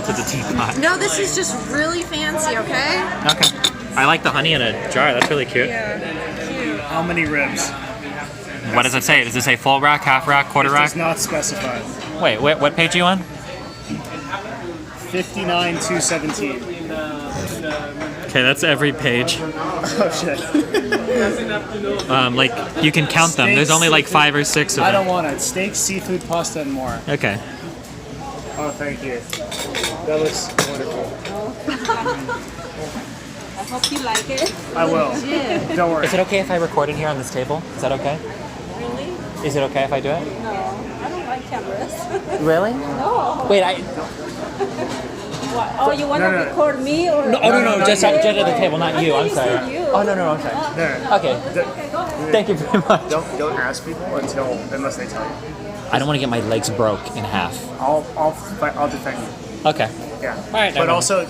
to the teapot. No, this is just really fancy, okay? Okay. I like the honey in a jar. That's really cute. Yeah, cute. How many ribs? What does it say? Does it say full rack, half rack, quarter It rack? does not specify. Wait, what page are you on? 59,217. Okay, that's every page. Oh shit. Like, you can count them. There's only like 5 or 6 of them. I don't want it. Steak, seafood, pasta, and more. Okay. Oh, thank you. That looks wonderful. I hope you like it. I will. Yeah. Don't worry. Is it okay if I record in here on this table? Is that okay? Really? Is it okay if I do it? No, I don't like cameras. Really? No. Wait, What? Oh, you want to record me or? No, just at the table, not you. I'm sorry. said you. Oh, no, I'm sorry. Okay. Okay, go ahead. Thank you very much. Don't ask people unless they tell you. I don't want to get my legs broke in half. I'll defend you. Okay. Yeah. All right. But also,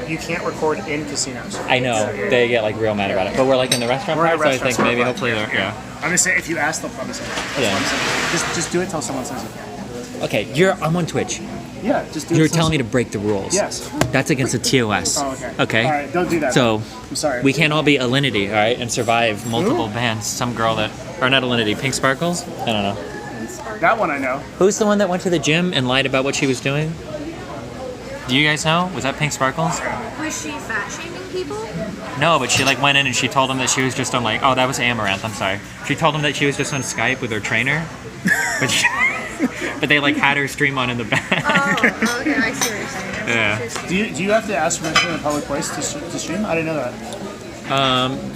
you can't record in casinos. I know. They get like real mad about it. But we're like in the restaurant part, so I think maybe hopefully they're, yeah. I'm gonna say if you ask, they'll probably say that. That's Yeah. what I'm saying. Just do it till someone says you can. Okay, I'm on Twitch. Yeah, just do it. You're telling me to break the rules. Yes. That's against the TOS. Oh, okay. Okay. All right, don't do that. So I'm sorry. we can't all be Alinity, all right, and survive multiple bans. Some girl that, or not Alinity, Pink Sparkles? I don't know. That one I know. Who's the one that went to the gym and lied about what she was doing? Do you guys know? Was that Pink Sparkles? Was she fat shaming people? No, but she like went in and she told him that she was just on like, oh, that was Amaranth, I'm sorry. She told him that she was just on Skype with her trainer. But, but they like had her stream on in the back. Oh, okay, I see what you're saying. Yeah. Do you have to ask permission in a public place to stream? I didn't know that.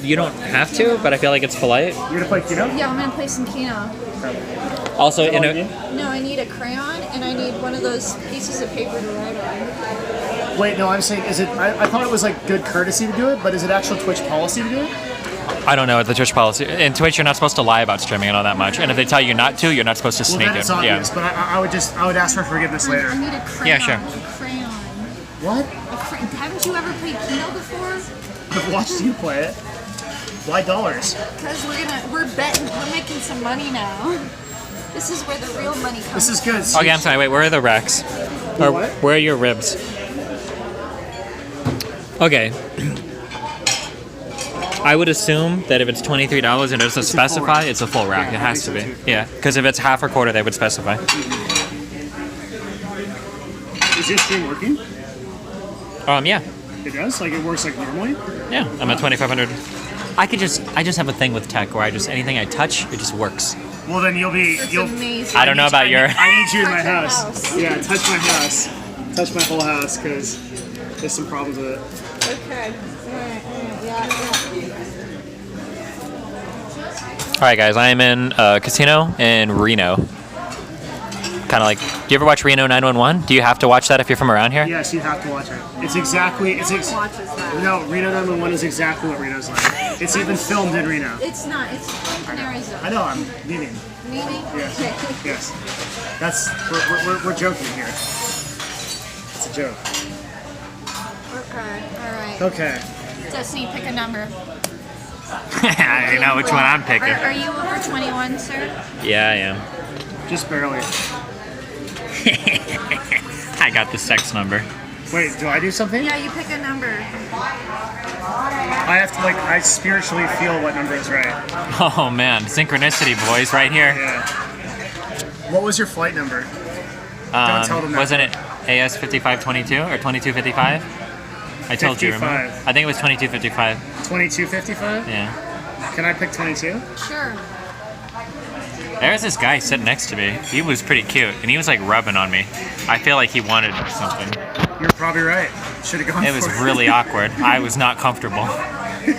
You don't have to, but I feel like it's polite. You're gonna play Keno? Yeah, I'm gonna play some Keno. Also, in a, No, I need a crayon and I need one of those pieces of paper to write on. Wait, no, I'm saying, is it? I thought it was like good courtesy to do it, but is it actual Twitch policy to do it? I don't know what the Twitch policy. In Twitch, you're not supposed to lie about streaming and all that much. And if they tell you not to, you're not supposed to Well, sneak then it. it's obvious, Yeah. but I would ask for forgiveness later. I need a crayon. Yeah, sure. A crayon. What? Haven't you ever played Keno before? I've watched you play it. Why dollars? Because we're betting, we're making some money now. This is where the real money comes. This is good. Okay, I'm sorry. Wait, where are the racks? Or What? where are your ribs? Okay. I would assume that if it's $23 and it doesn't specify, rack. it's a full rack. Yeah, It has to I be. think so too. Yeah, because if it's half or quarter, they would specify. Is your stream working? Yeah. It does? Like it works like normally? Yeah, I'm at 2,500. I just have a thing with tech where anything I touch, it just works. Well, then you'll It's amazing. I don't know about your. I need you in my Touch your house. house. Yeah, touch my house. Touch my whole house, because there's some problems with it. Okay. Alright, yeah. All right, guys, I am in a casino in Reno. Kind of like, do you ever watch Reno 911? Do you have to watch that if you're from around here? Yes, you have to watch it. It's exactly. Watches that. No, Reno 911 is exactly what Reno's like. It's even filmed in Reno. It's not. It's in Arizona. I know. I'm meaning. Meaning? Yes. Okay. Yes. That's we're joking here. It's a joke. Okay. Alright. Okay. Destiny, pick a number. I know which one I'm picking. Are you over 21, sir? Yeah, I am. Just barely. I got the sex number. Wait, do I do something? Yeah, you pick a number. I have to I spiritually feel what number is right. Oh man, synchronicity, boys, right here. Yeah. What was your flight number? Don't tell them that. Wasn't it AS 5522 or 2255? I told you, remember? 55. I think it was 2255. 2255? Yeah. Can I pick 22? Sure. There's this guy sitting next to me. He was pretty cute, and he was like rubbing on me. I feel like he wanted something. You're probably right. Should have gone It was for really awkward. I was not comfortable.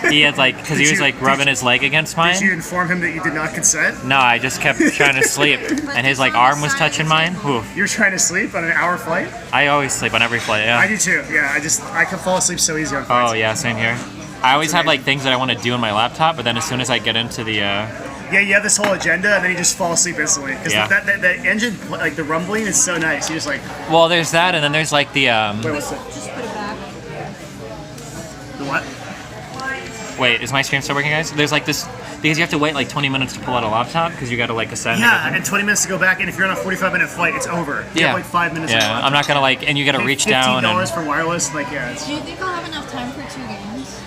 He had because he was rubbing his leg against mine. Did you inform him that you did not consent? No, I just kept trying to sleep, and his arm was touching mine. Oof. You're trying to sleep on an hour flight? I always sleep on every flight. I Yeah. do too. Yeah, I can fall asleep so easy on flights. Oh yeah, same here. I always have things that I want to do on my laptop, but then as soon as I get into the Yeah, you have this whole agenda, and then you just fall asleep instantly. Because Yeah. that engine, the rumbling is so nice. You just well, there's that, and then there's the wait, what's that? Just put it back. The what? Wait, is my stream still working, guys? There's like this, because you have to wait like 20 minutes to pull out a laptop because you got to like ascend. Yeah, and 20 minutes to go back, and if you're on a 45-minute flight, it's over. You have like 5 minutes. Yeah, I'm not gonna like, and you got to reach down. $15 for wireless, like Do you think I'll have enough time for 2 games?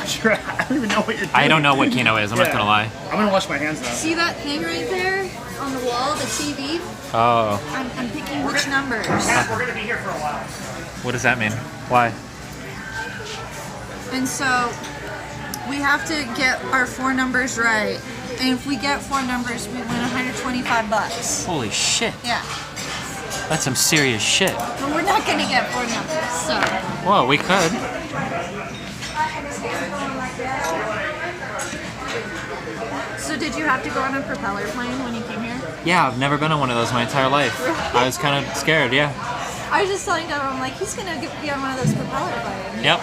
Sure, I don't even know what you're doing. I don't know what Keno is. I'm not gonna lie. I'm gonna wash my hands now. See that thing right there on the wall, the TV? Oh. I'm picking which numbers. We're gonna be here for a while. What does that mean? Why? And so we have to get our 4 numbers right. And if we get 4 numbers, we win $125. Holy shit. Yeah. That's some serious shit. But we're not gonna get 4 numbers, so. Well, we could. So did you have to go on a propeller plane when you came here? Yeah, I've never been on one of those my entire life. I was kind of scared, yeah. I was just telling Devin, I'm like, he's gonna be on one of those propeller planes. Yep.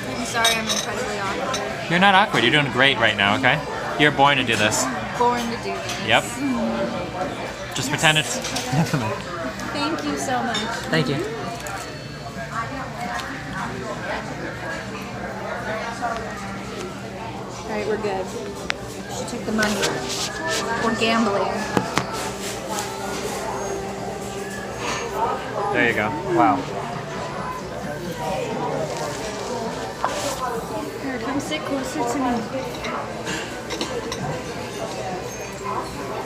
I'm sorry, I'm incredibly awkward. You're not awkward. You're doing great right now, okay? You're born to do this. Born to do this. Yep. Just pretend it's... Thank you so much. Thank you. Alright, we're good. She took the money. We're gambling. There you go. Wow. Here, come sit closer to me.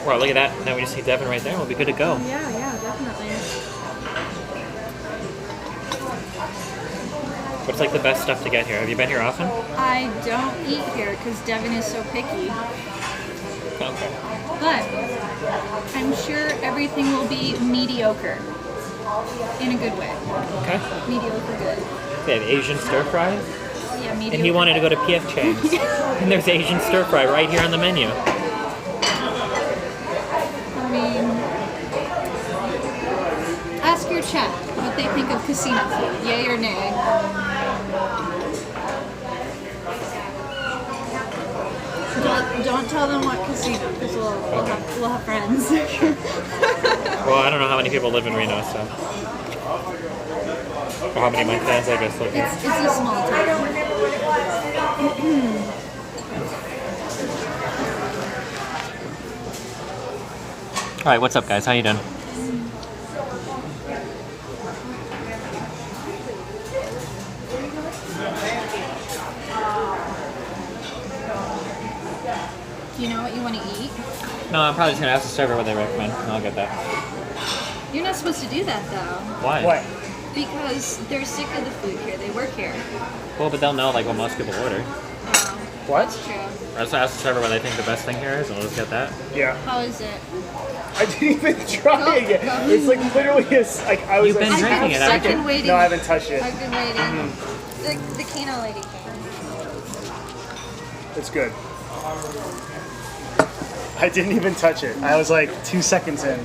Wow, look at that. Now we just see Devin right there. We'll be good to go. Yeah, definitely. What's like the best stuff to get here? Have you been here often? I don't eat here because Devin is so picky. Okay. But I'm sure everything will be mediocre. In a good way. Okay. Mediocre good. They have Asian stir fry. Yeah, mediocre. And he wanted to go to PF Chang's. And there's Asian stir fry right here on the menu. I mean, ask your chat what they think of casino food. Yay or nay? Don't tell them what casino, because we'll have friends. Well, I don't know how many people live in Reno, so. Or how many of my fans, I guess, live here. It's a small town. Alright, what's up, guys? How you doing? Do you know what you want to eat? No, I'm probably just going to ask the server what they recommend, and I'll get that. You're not supposed to do that, though. Why? What? Because they're sick of the food here. They work here. Well, but they'll know, like, what most people order. What? That's true. I'll just ask the server what they think the best thing here is, and we'll just get that. Yeah. How is it? I didn't even try it yet. It's like literally, like I was. You've been like, drinking it, I've haven't been you? waiting. No, I haven't touched it. I've been waiting. The Keno lady came. It's good. I didn't even touch it. I was like 2 seconds in.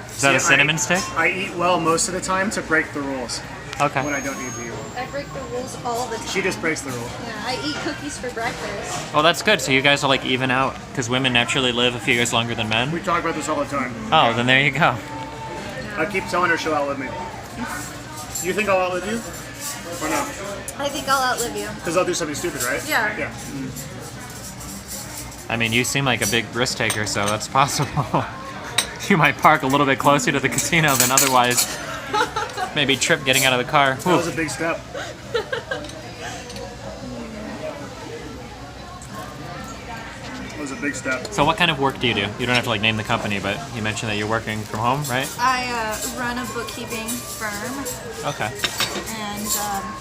Is that a cinnamon stick? I eat well most of the time to break the rules Okay. when I don't need to eat. I break the rules all the time. She just breaks the rule. Yeah, I eat cookies for breakfast. Well, that's good. So you guys will, like, even out, because women naturally live a few years longer than men. We talk about this all the time. Oh, then there you go. I keep telling her she'll outlive me. You think I'll outlive you? Or no? I think I'll outlive you. Because I'll do something stupid, right? Yeah. Yeah. I mean, you seem like a big risk taker, so that's possible. You might park a little bit closer to the casino than otherwise. Maybe trip getting out of the car. That was a big step. That was a big step. So what kind of work do you do? You don't have to, like, name the company, but you mentioned that you're working from home, right? I run a bookkeeping firm, Okay. and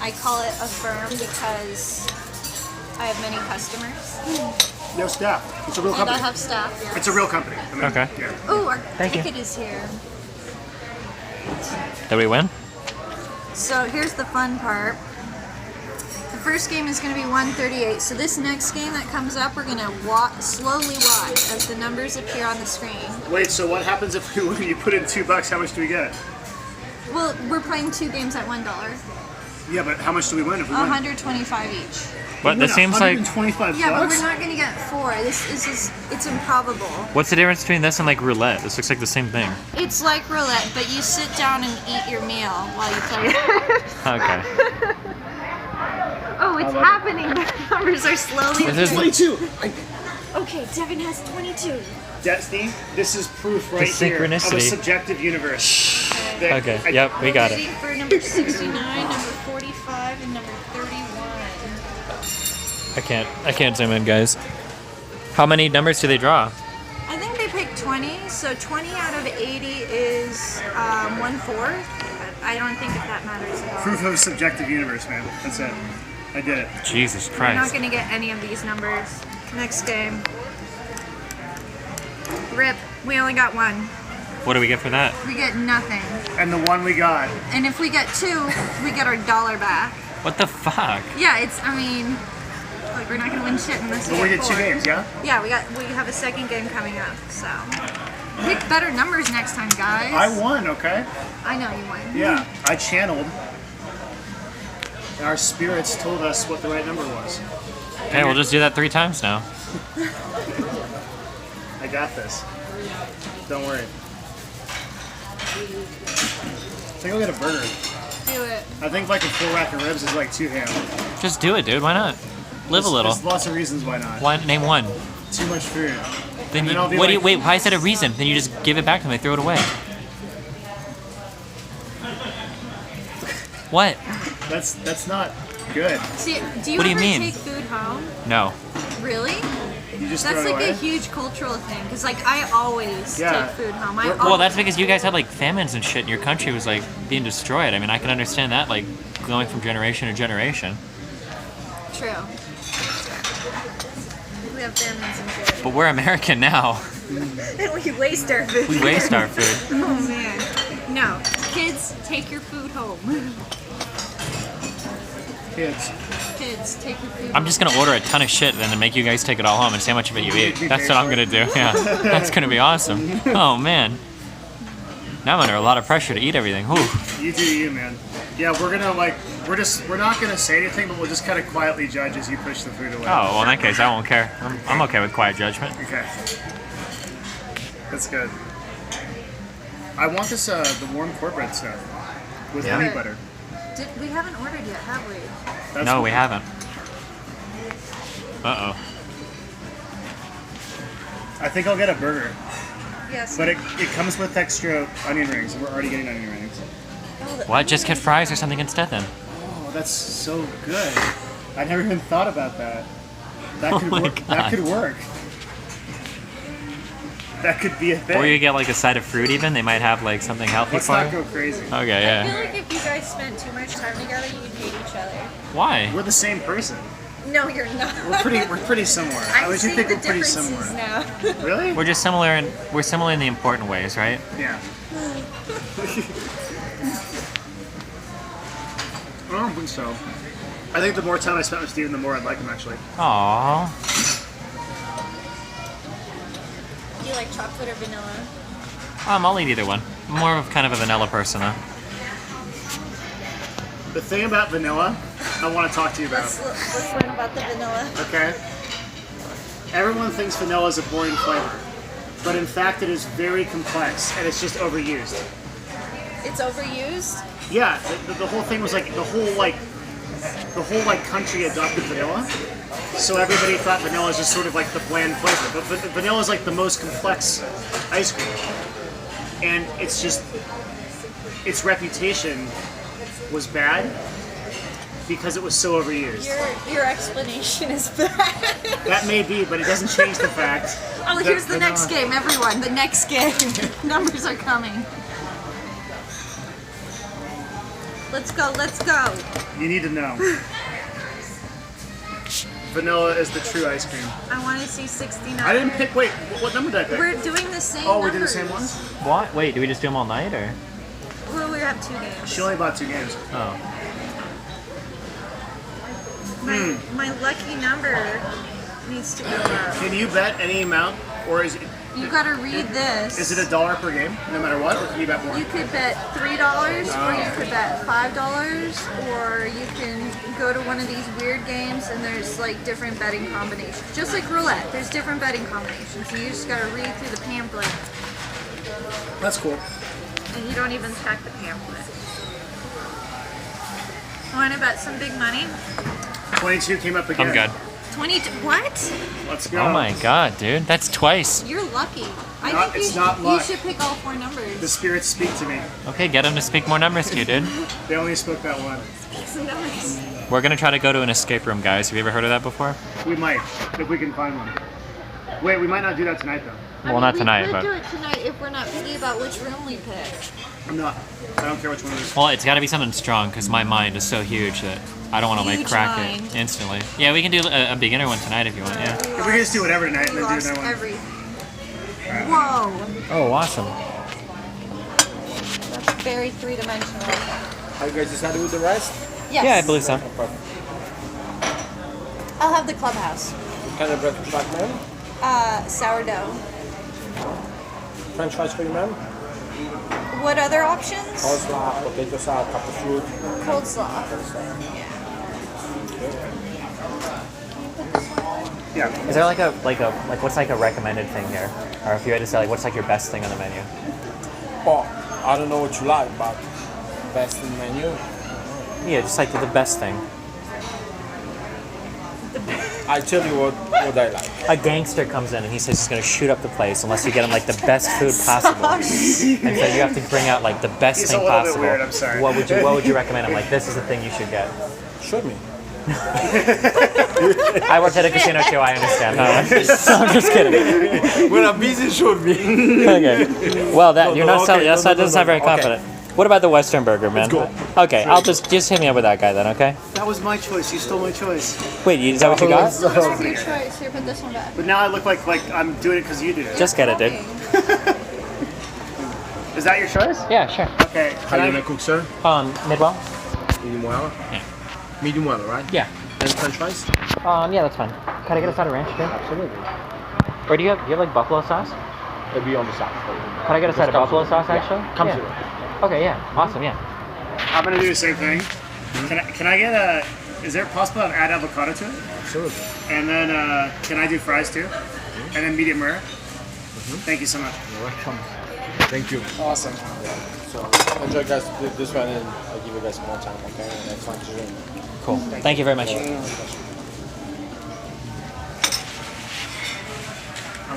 I call it a firm because I have many customers, No staff. It's a real and company. I have staff. Yeah. It's a real company. I mean, Okay. Yeah. Oh, our Thank you. ticket is here. Did we win? So here's the fun part. The first game is going to be 138. So this next game that comes up, we're going to slowly watch as the numbers appear on the screen. Wait, so what happens if you put in $2? How much do we get? Well, we're playing 2 games at $1. Yeah, but how much do we win if we win? 125 each. But this seems like. 125 Yeah, but bucks? we're not gonna get 4. This is it's improbable. What's the difference between this and like roulette? This looks like the same thing. It's like roulette, but you sit down and eat your meal while you play it. Okay. Oh, it's happening. The numbers are slowly. This is 22! Okay, Devin has 22. Destiny, this is proof right here of a synchronicity. subjective universe. That Okay. I- Yep, we got it. Waiting for number 69, number 45, and number 31. I can't zoom in, guys. How many numbers do they draw? I think they picked 20, so 20 out of 80 is 1/4. I don't think if that matters at all. Proof of a subjective universe, man. That's it. I did it. Jesus We're not Christ. gonna get any of these numbers. Next game. Rip. We only got 1. What do we get for that? We get nothing. And the one we got. And if we get 2, we get our $1 back. What the fuck? Yeah, it's, I mean, like we're not gonna win shit unless But we get did 2 4. games, yeah? Yeah, we have a second game coming up, so. Pick better numbers next time, guys. I won, okay? I know you won. Yeah, I channeled. And our spirits told us what the right number was. Okay, we'll just do that 3 times now. I got this. Don't worry. I think I'll get a burger. Do it. I think like a full rack of ribs is like 2 ham. Just do it, dude. Why not? Live a little. There's lots of reasons why not. Why, name one. Too much food. Then And you, then I'll be what do you like- wait? Why is that a reason? Then you just give it back to them. They throw it away. What? That's not good. See, do you What do you ever mean? take food home? No. Really? You just That's throw it like away. a huge cultural thing, because like I always Yeah. take food home. Well, that's because you guys had like famines and shit, and your country was like being destroyed. I mean, I can understand that, like going from generation to generation. True. We have famines and shit. But we're American now. And we waste our food. We waste our food. Oh man. No. Kids, take your food home. Kids. Kids, take your food I'm just gonna order a ton of shit and then make you guys take it all home and see how much of it you eat. That's what I'm gonna do. Yeah, that's gonna be awesome. Oh man. Now I'm under a lot of pressure to eat everything. Whew. You do you, man. Yeah, we're gonna like we're not gonna say anything, but we'll just kind of quietly judge as you push the food away. Oh, well in that case I won't care. I'm okay with quiet judgment. Okay. That's good. I want this the warm cornbread stuff with Yeah. honey butter. We haven't ordered yet, have we? That's No, we weird. haven't. Uh-oh. I think I'll get a burger, Yes. but it comes with extra onion rings, and we're already getting onion rings. What? Just get fries or something instead then? Oh, that's so good. I never even thought about that. That could my work. God. That could work. That could be a thing. Or you get like a side of fruit even. They might have like something healthy Let's for not you. go crazy. Okay, I feel yeah. like if you guys spent too much time together, you'd hate each other. Why? We're the same person. No, you're not. We're pretty similar. I I'm would seeing think the we're pretty differences similar. now. Really? We're just similar in the important ways, right? Yeah. I don't think so. I think the more time I spent with Steven, the more I'd like him, actually. Aww. Do you like chocolate or vanilla? I'll eat either one. I'm more of kind of a vanilla person though. The thing about vanilla, I want to talk to you about. Let's learn about the vanilla. Okay? Everyone thinks vanilla is a boring flavor, but in fact it is very complex and it's just overused. It's overused. Yeah, the whole thing was like the whole country adopted vanilla, so everybody thought vanilla is just sort of like the bland flavor. But vanilla is like the most complex ice cream, and it's just its reputation was bad because it was so overused. Your explanation is bad. That may be, but it doesn't change the fact. Oh, that here's the next vanilla- game, everyone. The next game. Numbers are coming. Let's go, let's go. You need to know. Vanilla is the true ice cream. I want to see 69. I didn't pick. Wait, what number did I pick? We're doing the same Oh, we numbers. did the same ones? What? Wait, do we just do them all night or? Well, we have 2 games. She only bought 2 games. Oh. My lucky number needs to go up. Can you bet any amount, or is it You gotta read this. Is it $1 per game, no matter what, or can you bet more? You could bet $3, or you could bet $5, or you can go to one of these weird games and there's like different betting combinations. Just like roulette, there's different betting combinations. So you just gotta read through the pamphlet, That's cool. and you don't even check the pamphlet. Wanna bet some big money? 22 came up again. I'm good. 22, what? Let's go. Oh my god, dude. That's twice. You're lucky. I Not- think it's not you luck. should pick all 4 numbers. The spirits speak to me. Okay, get him to speak more numbers to you, dude. They only spoke that one. Some numbers. We're gonna try to go to an escape room, guys. Have you ever heard of that before? We might, if we can find one. Wait, we might not do that tonight, though. Well, not tonight, we but... could do it tonight if we're not picky about which room we pick. I'm not. I don't care which one it is. Well, it's gotta be something strong, because my mind is so huge that I don't want to, like, Huge crack mind. it instantly. Yeah, we can do a beginner one tonight if you want, yeah. If we can just do whatever tonight and We then do lost another one. everything. Whoa, Oh, awesome. that's very three-dimensional. Are you guys decided with the rest? Yes. Yeah, I believe so. I'll have the clubhouse. What kind of bread would you like, ma'am? Sourdough. French fries for you, ma'am? What other options? Coleslaw, potato salad, cup of fruit. Coleslaw. Yeah. Is there like what's like a recommended thing here? Or if you had to say, like, what's like your best thing on the menu? Oh, I don't know what you like, but best in the menu. Yeah, just like the best thing. I tell you what I like. A gangster comes in and he says he's gonna shoot up the place unless you get him like the best food possible. And so you have to bring out like the best He's thing a little bit possible. weird, I'm sorry. What would you recommend? I'm like, this is the thing you should get. Show me. I worked at a casino too, I understand. No, I'm just kidding. When I'm busy, show me. Okay. Well, that you're not okay, selling. That no, doesn't sound very okay. confident. What about the Western Burger, man? Let's go. Okay, I'll just hit me up with that guy then. Okay. That was my choice. You stole my choice. Wait, is that what you got? That's your choice. Here, put this one back. But now I look like I'm doing it because you did it. Just get it, dude. Is that your choice? Yeah, sure. Okay. How Can you I, gonna cook, sir? Midwell. Medium well? Yeah. Medium well, right? Yeah. And French fries? Yeah, that's fine. Can I get a side of ranch too? Absolutely. Or do you have like buffalo sauce? It'll be on the side for you. Can I get a side of comes buffalo with it. sauce Yeah, actually? comes yeah. with it. Okay, yeah. Awesome, yeah. I'm gonna do the same thing. Can I get a? Is there possible to add avocado to it? Absolutely. And then can I do fries too? And then medium rare. Thank you so much. You're welcome. Thank you. Awesome. So enjoy, guys. This one, and I'll give you guys more time. Okay. Next one to drink. Cool. Thank you very much.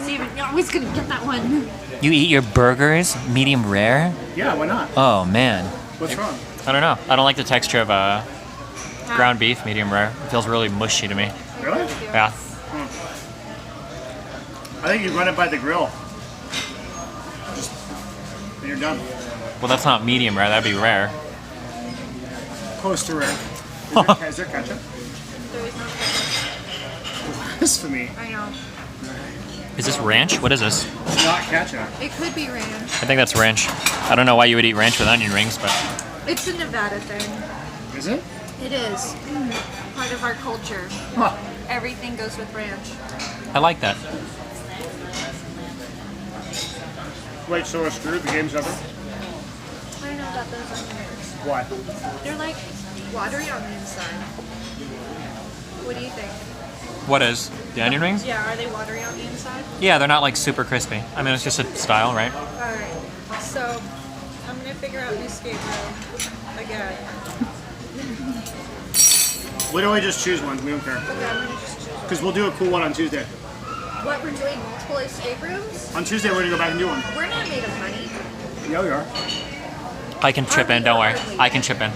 Steven, you're always gonna get that one. You eat your burgers medium rare? Yeah, why not? Oh man. What's wrong? I don't know. I don't like the texture of ground beef medium rare. It feels really mushy to me. Really? Yeah. I think you run it by the grill. Just and you're done. Well, that's not medium rare. That'd be rare. Close to rare. Is there ketchup? There is no ketchup. Blasphemy. I know. Is this ranch? What is this? It's not ketchup. It could be ranch. I think that's ranch. I don't know why you would eat ranch with onion rings, but It's a Nevada thing. Is it? It is. Part of our culture. Huh. Everything goes with ranch. I like that. Wait, so we're screwed? The game's over? I don't know about those onions. Why? They're like watery on the inside. What do you think? What is? The onion rings? Yeah, are they watery on the inside? Yeah, they're not like super crispy. I mean, it's just a style, right? Alright. So, I'm gonna figure out an escape room again. Why don't we just choose one? We don't care. Okay, I'm gonna just choose one. Because we'll do a cool one on Tuesday. What, we're doing multiple escape rooms? On Tuesday, we're going to go back and do one. We're not made of money. Yeah, we are. I can chip in, don't worry. I can chip in.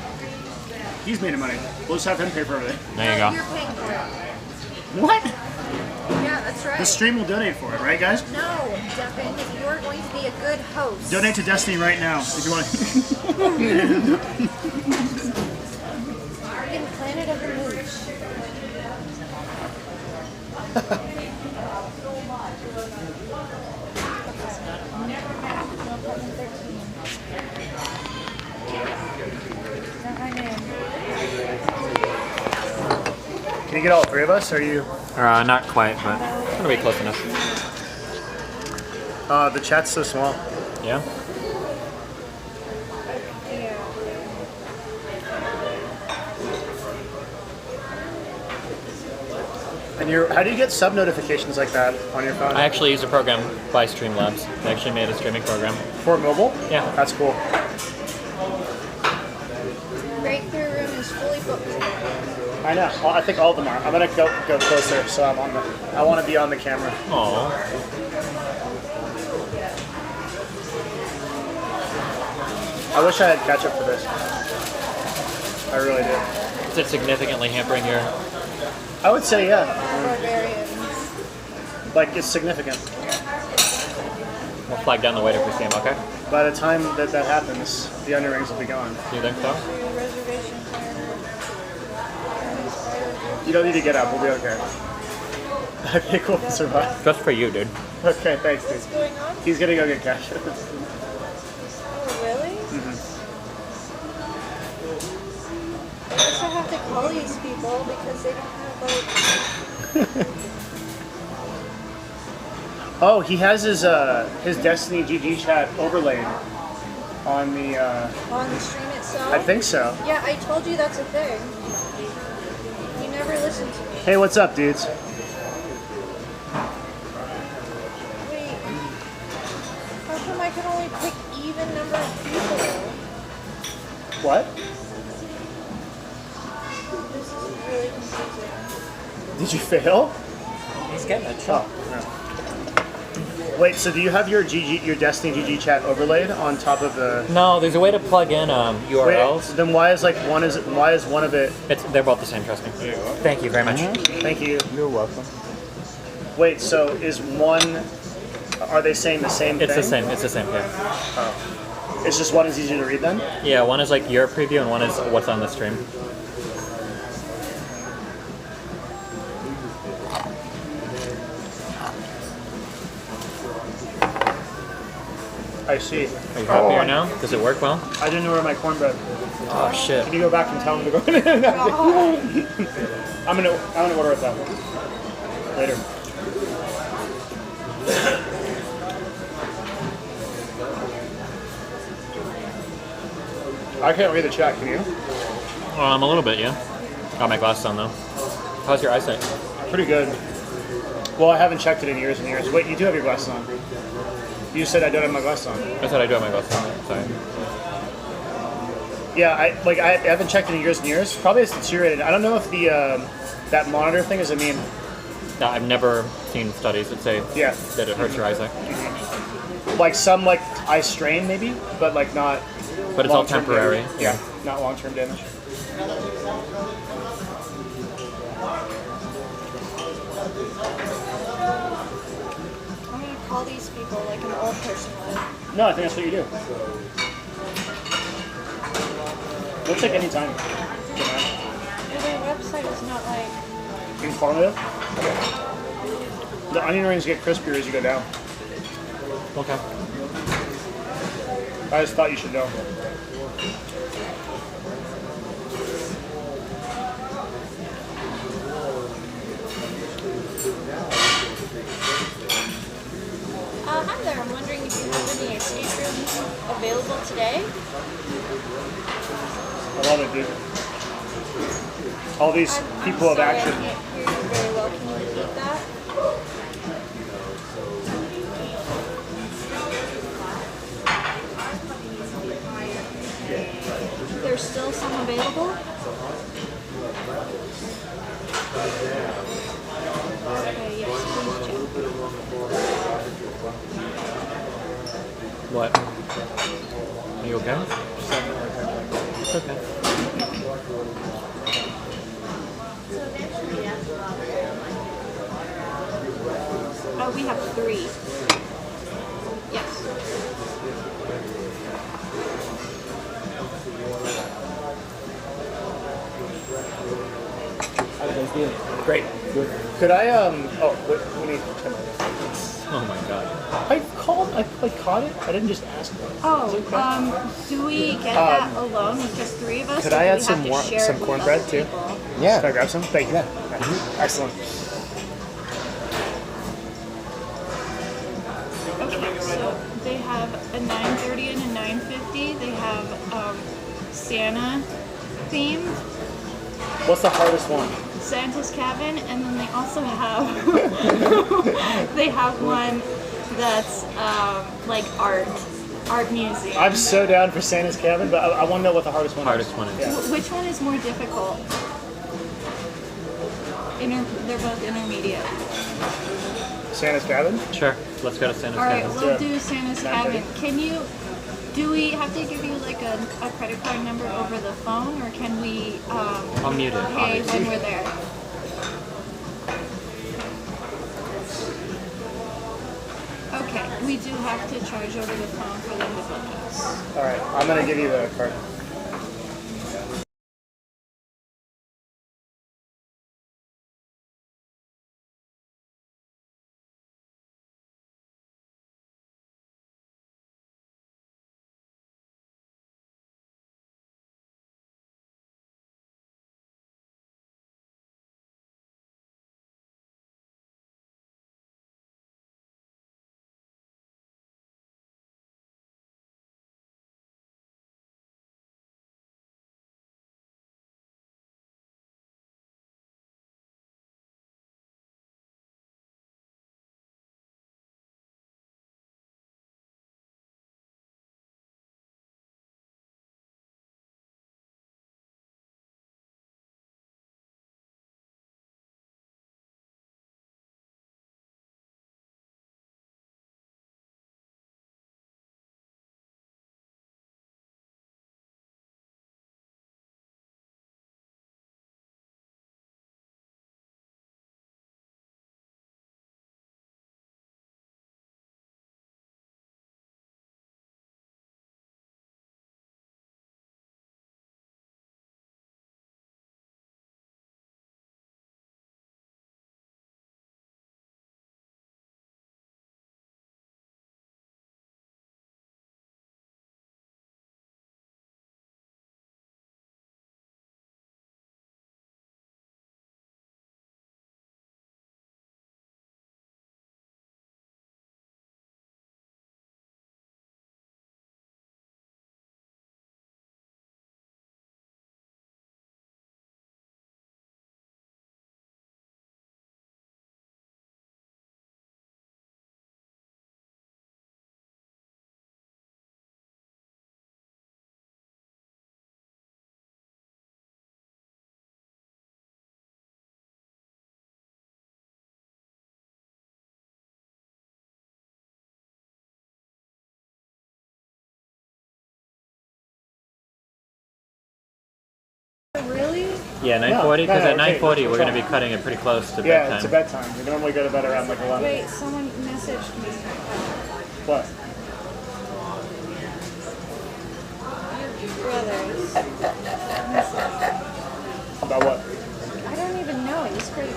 He's made of money. We'll just have him pay for everything. There you No, go. You're paying for it. What? Yeah, that's right. The stream will donate for it, right, guys? No, Devin, you're going to be a good host. Donate to Destiny right now if you want. In Planet of the Mooch. Can you get all three of us? Or are you? Not quite, but it's gonna be close enough. The chat's so small. Yeah. And how do you get sub notifications like that on your phone? I actually use a program by Streamlabs. They actually made a streaming program. For mobile? Yeah. That's cool. Breakthrough room is fully booked. I know. Well, I think all of them are. I'm gonna go closer, so I want to be on the camera. Aww. I wish I had ketchup for this. I really do. Is it significantly hampering your... I would say yeah. Barbarians. Like it's significant. We'll flag down the waiter if we see him, okay? By the time that happens, the onion rings will be gone. Do you think so? Reservation You don't need to get up. We'll be okay. Okay, cool. Survive. Just for you, dude. Okay, thanks, dude. What's going on? He's gonna go get ketchup. Oh, really? I guess I have to call these people because they don't have like. Oh, he has his destiny.gg chat overlaid on the. On the stream itself? I think so. Yeah, I told you that's a thing. You never listened to me. Hey, what's up, dudes? Wait. How come I can only pick even number of people? What? This is really confusing. Did you fail? He's getting it. Oh. No. Wait, so do you have your destiny.gg chat overlaid on top of the? No, there's a way to plug in URLs. Wait, then why is one of it? They're both the same, trust me. Thank you very much. Thank you. You're welcome. Wait, so is one? Are they saying the same thing? It's the same. It's the same. Yeah. Oh. It's just one is easier to read then? Yeah. One is like your preview, and one is what's on the stream. I see. Are you happier now? Does it work well? I didn't order my cornbread. Oh shit. Can you go back and tell them to go? I'm gonna order it that way. Later. I can't read the chat, can you? A little bit, yeah. Got my glasses on though. How's your eyesight? Pretty good. Well, I haven't checked it in years and years. Wait, you do have your glasses on. You said I don't have my glasses on. I said I do have my glasses on. Sorry. Yeah, I haven't checked it in years and years. Probably it's deteriorated. I don't know if the that monitor thing is a meme. No, I've never seen studies that say that it hurts your eyesight. Like some eye strain maybe, but not. But it's all long-term temporary. damage. Yeah, not long-term damage. I'm gonna call these people like an old person would. No, I think that's what you do. Looks like any time. Well, their website is not like. Informative. The onion rings get crispier as you go down. Okay. I just thought you should know. Hi there. I'm wondering if you have any escape rooms available today. I love it, dude. All these people of action. I can't hear you very well. Can you repeat that? There's still some available? Okay, yes, please check. What? Are you okay? It's okay. We have 3. Yes. How did you guys do? Great. Good. Could I we need. Oh my god. I caught it. I didn't just ask. Oh, do we get that alone with just 3 of us? Could or I do add we some have to more share some it with cornbread other too? people? Yeah. Can I grab some? Thank you. Excellent. Okay, So they have a 9:30 and a 9:50. They have Santa themed, What's the hardest one? Santa's cabin, and then they also have they have one that's like art museum. I'm so down for Santa's cabin, but I want to know what the hardest one Hardest is. one is. Yeah. Which one is more difficult? They're both intermediate. Santa's cabin? Sure. Let's go to Santa's All right, cabin. we'll Yeah. do Santa's cabin. Do we have to give you like a credit card number over the phone, or can we I'll mute it, pay obviously. when we're there? Okay, we do have to charge over the phone for them to book us. All right, I'm gonna give you the card. Really? Yeah, 9:40. Because no, at okay, 9:40 no we're going to be problem. cutting it pretty close to Yeah, bedtime. it's a bedtime. We normally go to bed around like 11. Wait, someone messaged me. What? Brothers. About what? I don't even know. It's crazy.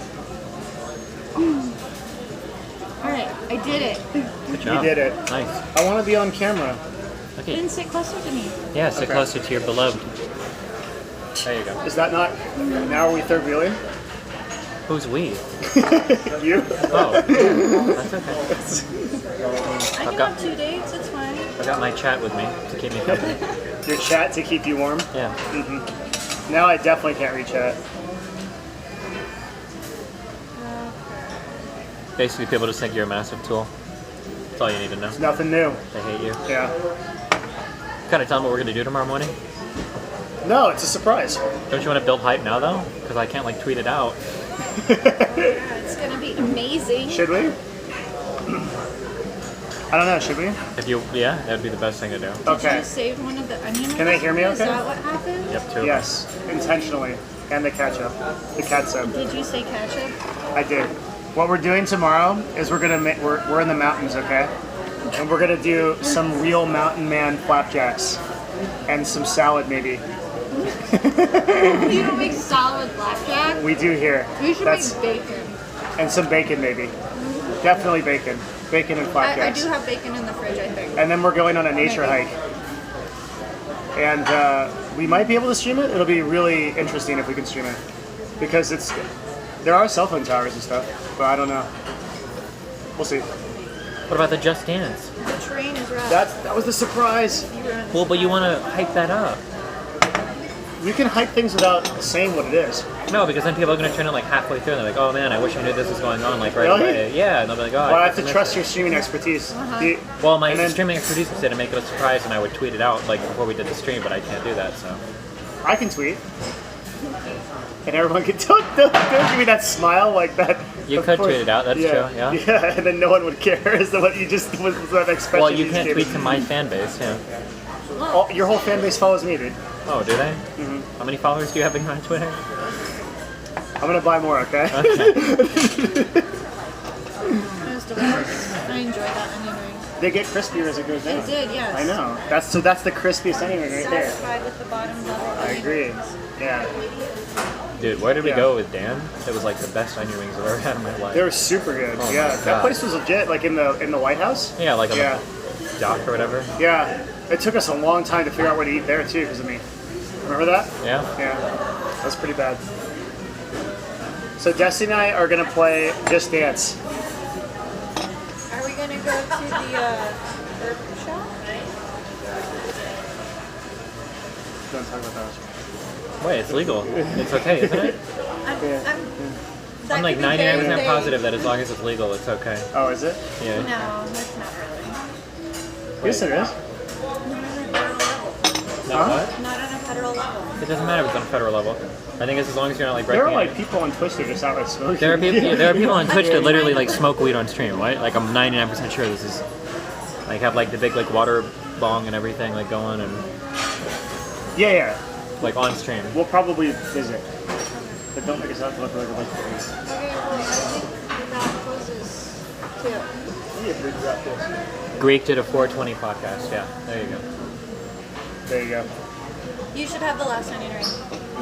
All right, I did it. Good job. did it. Nice. I want to be on camera. Okay. Then sit closer to me. Yeah, sit Okay. closer to your beloved. There you go. Is that not? Now are we third wheeling? Who's we? You? Oh, yeah, that's okay. I can got- have 2 dates. It's fine. I got my chat with me to keep me company. Your chat to keep you warm? Yeah. Now I definitely can't reach chat. Basically, people just think you're a massive tool. That's all you need to know. Nothing new. They hate you. Yeah. Kind of tell them what we're gonna do tomorrow morning. No, it's a surprise. Don't you want to build hype now though? Because I can't like tweet it out. It's gonna be amazing. Should we? I don't know. Should we? If you, yeah, that'd be the best thing to do. Okay. You saved one of the onion. Can they hear me Is okay? that what happened? Yep, two. Yes, intentionally, and the ketchup, the catsup. Did you say ketchup? I did. What we're doing tomorrow is we're in the mountains, okay? And we're gonna do some real mountain man flapjacks and some salad maybe. You don't make salad with blackjack? We do here. We should That's make bacon. and some bacon maybe. Definitely bacon. Bacon and I flapjacks. do have bacon in the fridge, I think. And then we're going on a nature Maybe. hike. And we might be able to stream it. It'll be really interesting if we can stream it. Because there are cell phone towers and stuff, but I don't know. We'll see. What about the Just Dance? The train is rough. That was the surprise. Well, but you want to hype that up. We can hype things without saying what it is. No, because then people are going to turn it like halfway through and they're like, oh man, I wish I knew this was going on like right Really? away. Yeah, and they'll be like, oh, Well, I have to missed trust it. your streaming expertise. Well, my and then- streaming expertise was to make it a surprise and I would tweet it out like before we did the stream, but I can't do that, so. I can tweet. And everyone can don't give me that smile like that. You Of could course. tweet it out, that's true, yeah. Yeah, and then no one would care. Is that what you just was that expression? Well, you just can't gave tweet me? to my fan base, yeah. Oh, your whole fan base follows me, dude. Oh, do they? How many followers do you have on Twitter? I'm gonna buy more, okay? Okay. It was delicious. I enjoyed that onion ring. They get crispier as it goes down. It did, yes. I know. That's the crispiest onion ring right there. Satisfied with the bottom level. I agree. Yeah, Dude, where did we Yeah. go with Dan? It was like the best onion rings I've ever had in my life. they were super good. Oh Yeah, my that God. place was legit. Like in the White House. Yeah, like on Yeah, the dock or whatever. yeah. It took us a long time to figure out where to eat there too, because of me. Remember that? Yeah. Yeah, that was pretty bad. So Destiny and I are gonna play Just Dance. Are we going to go to the herb shop? Don't talk about that. Wait, it's legal. It's okay, isn't it? That I'm like could be 99% very positive that as long as it's legal, it's okay. Oh, is it? Yeah. No, that's not really. Yes, it is. No, Huh? what? Not on a federal level. It doesn't matter if it's on a federal level. I think it's as long as you're not like There breaking are like it. people on Twitch that just outright smoking. There are people on Twitch that literally like smoke weed on stream, right? Like I'm 99% sure this is like have like the big like water bong and everything like going and Yeah, yeah. like on stream. We'll probably visit. But don't make us out to look like a bunch of things. Okay, well, I think that closes too. Greek did a 420 podcast. Yeah, there you go. There you go. You should have the last onion ring.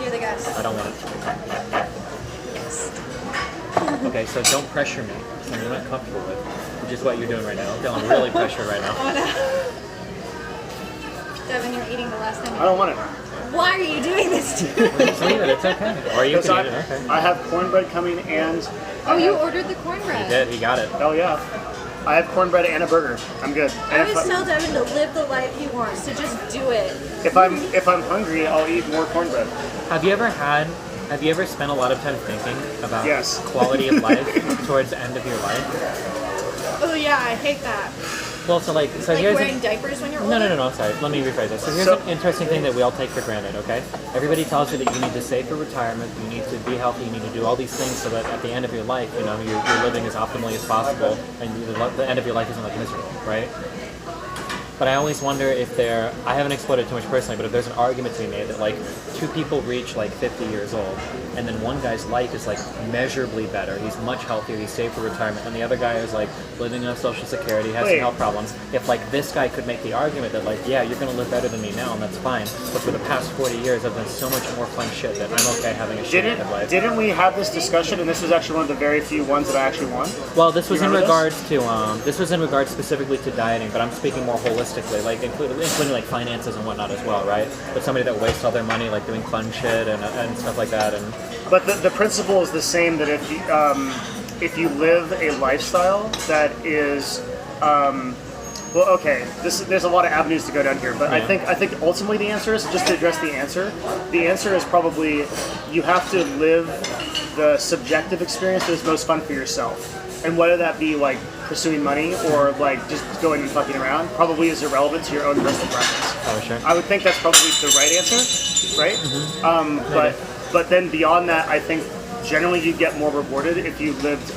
You're the guest. I don't want it. Yes. Okay, so don't pressure me. Something you're not comfortable with, which is what you're doing right now. I'm feeling really pressure right now. Oh no. Devin, you're eating the last onion I don't want it. Why are you doing this to me? Just leave it. It's okay. Or you Because can eat it. Okay. I have cornbread coming and Oh, you ordered the cornbread. He did. He got it. oh yeah, I have cornbread and a burger. I'm good. I And always tell Devin to live the life he wants, to just do it. if I'm hungry, I'll eat more cornbread. Have you ever spent a lot of time thinking about Yes. quality of life towards the end of your life? Oh yeah, I hate that. Well, so like Like here's wearing diapers when you're older. No, I'm sorry. Let me rephrase this. So here's So- an interesting thing that we all take for granted, okay? Everybody tells you that you need to save for retirement, you need to be healthy, you need to do all these things so that at the end of your life, you know, you're living as optimally as possible and the end of your life isn't like miserable, right? But I always wonder if I haven't explored it too much personally, but if there's an argument to be made that like two people reach like 50 years old and then one guy's life is like measurably better, he's much healthier, he's saved for retirement, and the other guy is like living on Social Security, has some Wait. health problems. If like this guy could make the argument that like, yeah, you're gonna live better than me now and that's fine, but for the past 40 years I've done so much more fun shit that I'm okay having a shitty end of life. Didn't we have this discussion? And this was actually one of the very few ones that I actually won. Well, this was in remember regards to this was in regards specifically to dieting, but I'm speaking more holistically, like including like finances and whatnot as well, right? But somebody that wastes all their money like doing fun shit and stuff like that, and But the principle is the same. That if you live a lifestyle that is well, okay, there's a lot of avenues to go down here, but Yeah. I think ultimately the answer is, just to address the answer is probably you have to live the subjective experience that is most fun for yourself. And whether that be like pursuing money or like just going and fucking around, probably is irrelevant to your own personal preference. oh sure. I would think that's probably the right answer, right? But then beyond that, I think generally you get more rewarded if you lived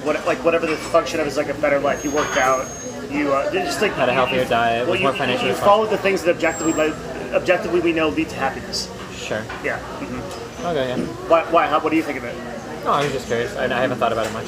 whatever the function of is like a better life. You worked out, you just like Had a healthier diet, was you, more financially you responsible. followed the things that objectively we know lead to happiness. Sure. Yeah. Okay, yeah. Why? What do you think of it? No, I was just curious. I haven't thought about it much.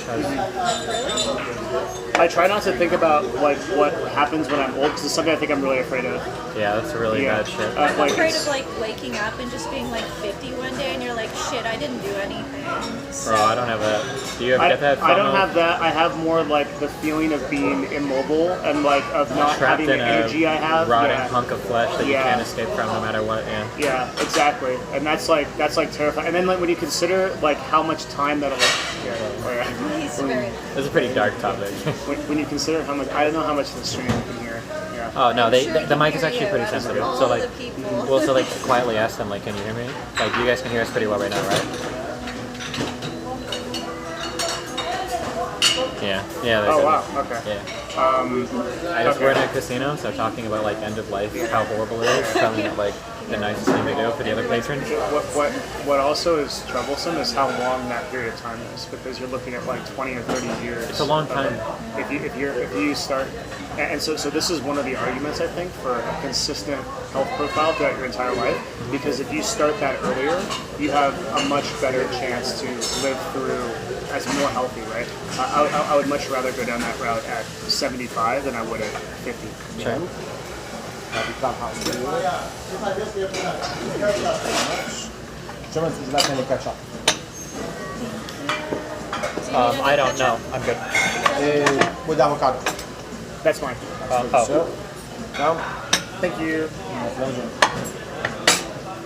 I try not to think about like what happens when I'm old because it's something I think I'm really afraid of. Yeah, that's really Yeah. bad shit. I'm Like, afraid it's- of like waking up and just being like 50 one day and you're like, shit, I didn't do anything. So, Bro, I don't have that. Do you ever get that? I don't FOMO? have that. I have more like the feeling of being immobile and like of not Trapped having the in energy I a have. rotting Yeah. hunk of flesh that you Yeah. can't escape from no matter what. Yeah. Yeah, exactly. And that's like terrifying. And then like when you consider like how much time time that'll. He's very. This is a pretty dark topic. When you consider how much, I don't know how much the stream you can hear. Yeah. Oh no, I'm sure the he mic can is actually hear pretty you. sensitive. All So like, the people. we'll so like quietly ask them like, can you hear me? Like you guys can hear us pretty well right now, right? Yeah. Yeah. Oh good. wow. Okay. Yeah. We're in a casino, so talking about like end of life, how horrible it is, probably not like the nicest thing to do for the other patrons. What also is troublesome is how long that period of time is, because you're looking at like 20 or 30 years. It's a long time. If you start, and so this is one of the arguments I think for a consistent health profile throughout your entire life, because if you start that earlier, you have a much better chance to live through as more healthy, right? I would much rather go down that route at 75 than I would at 50. Sure. Become house. German, would you like any ketchup? I don't know. I'm good. With avocado. That's fine. So, now, Thank you. my pleasure.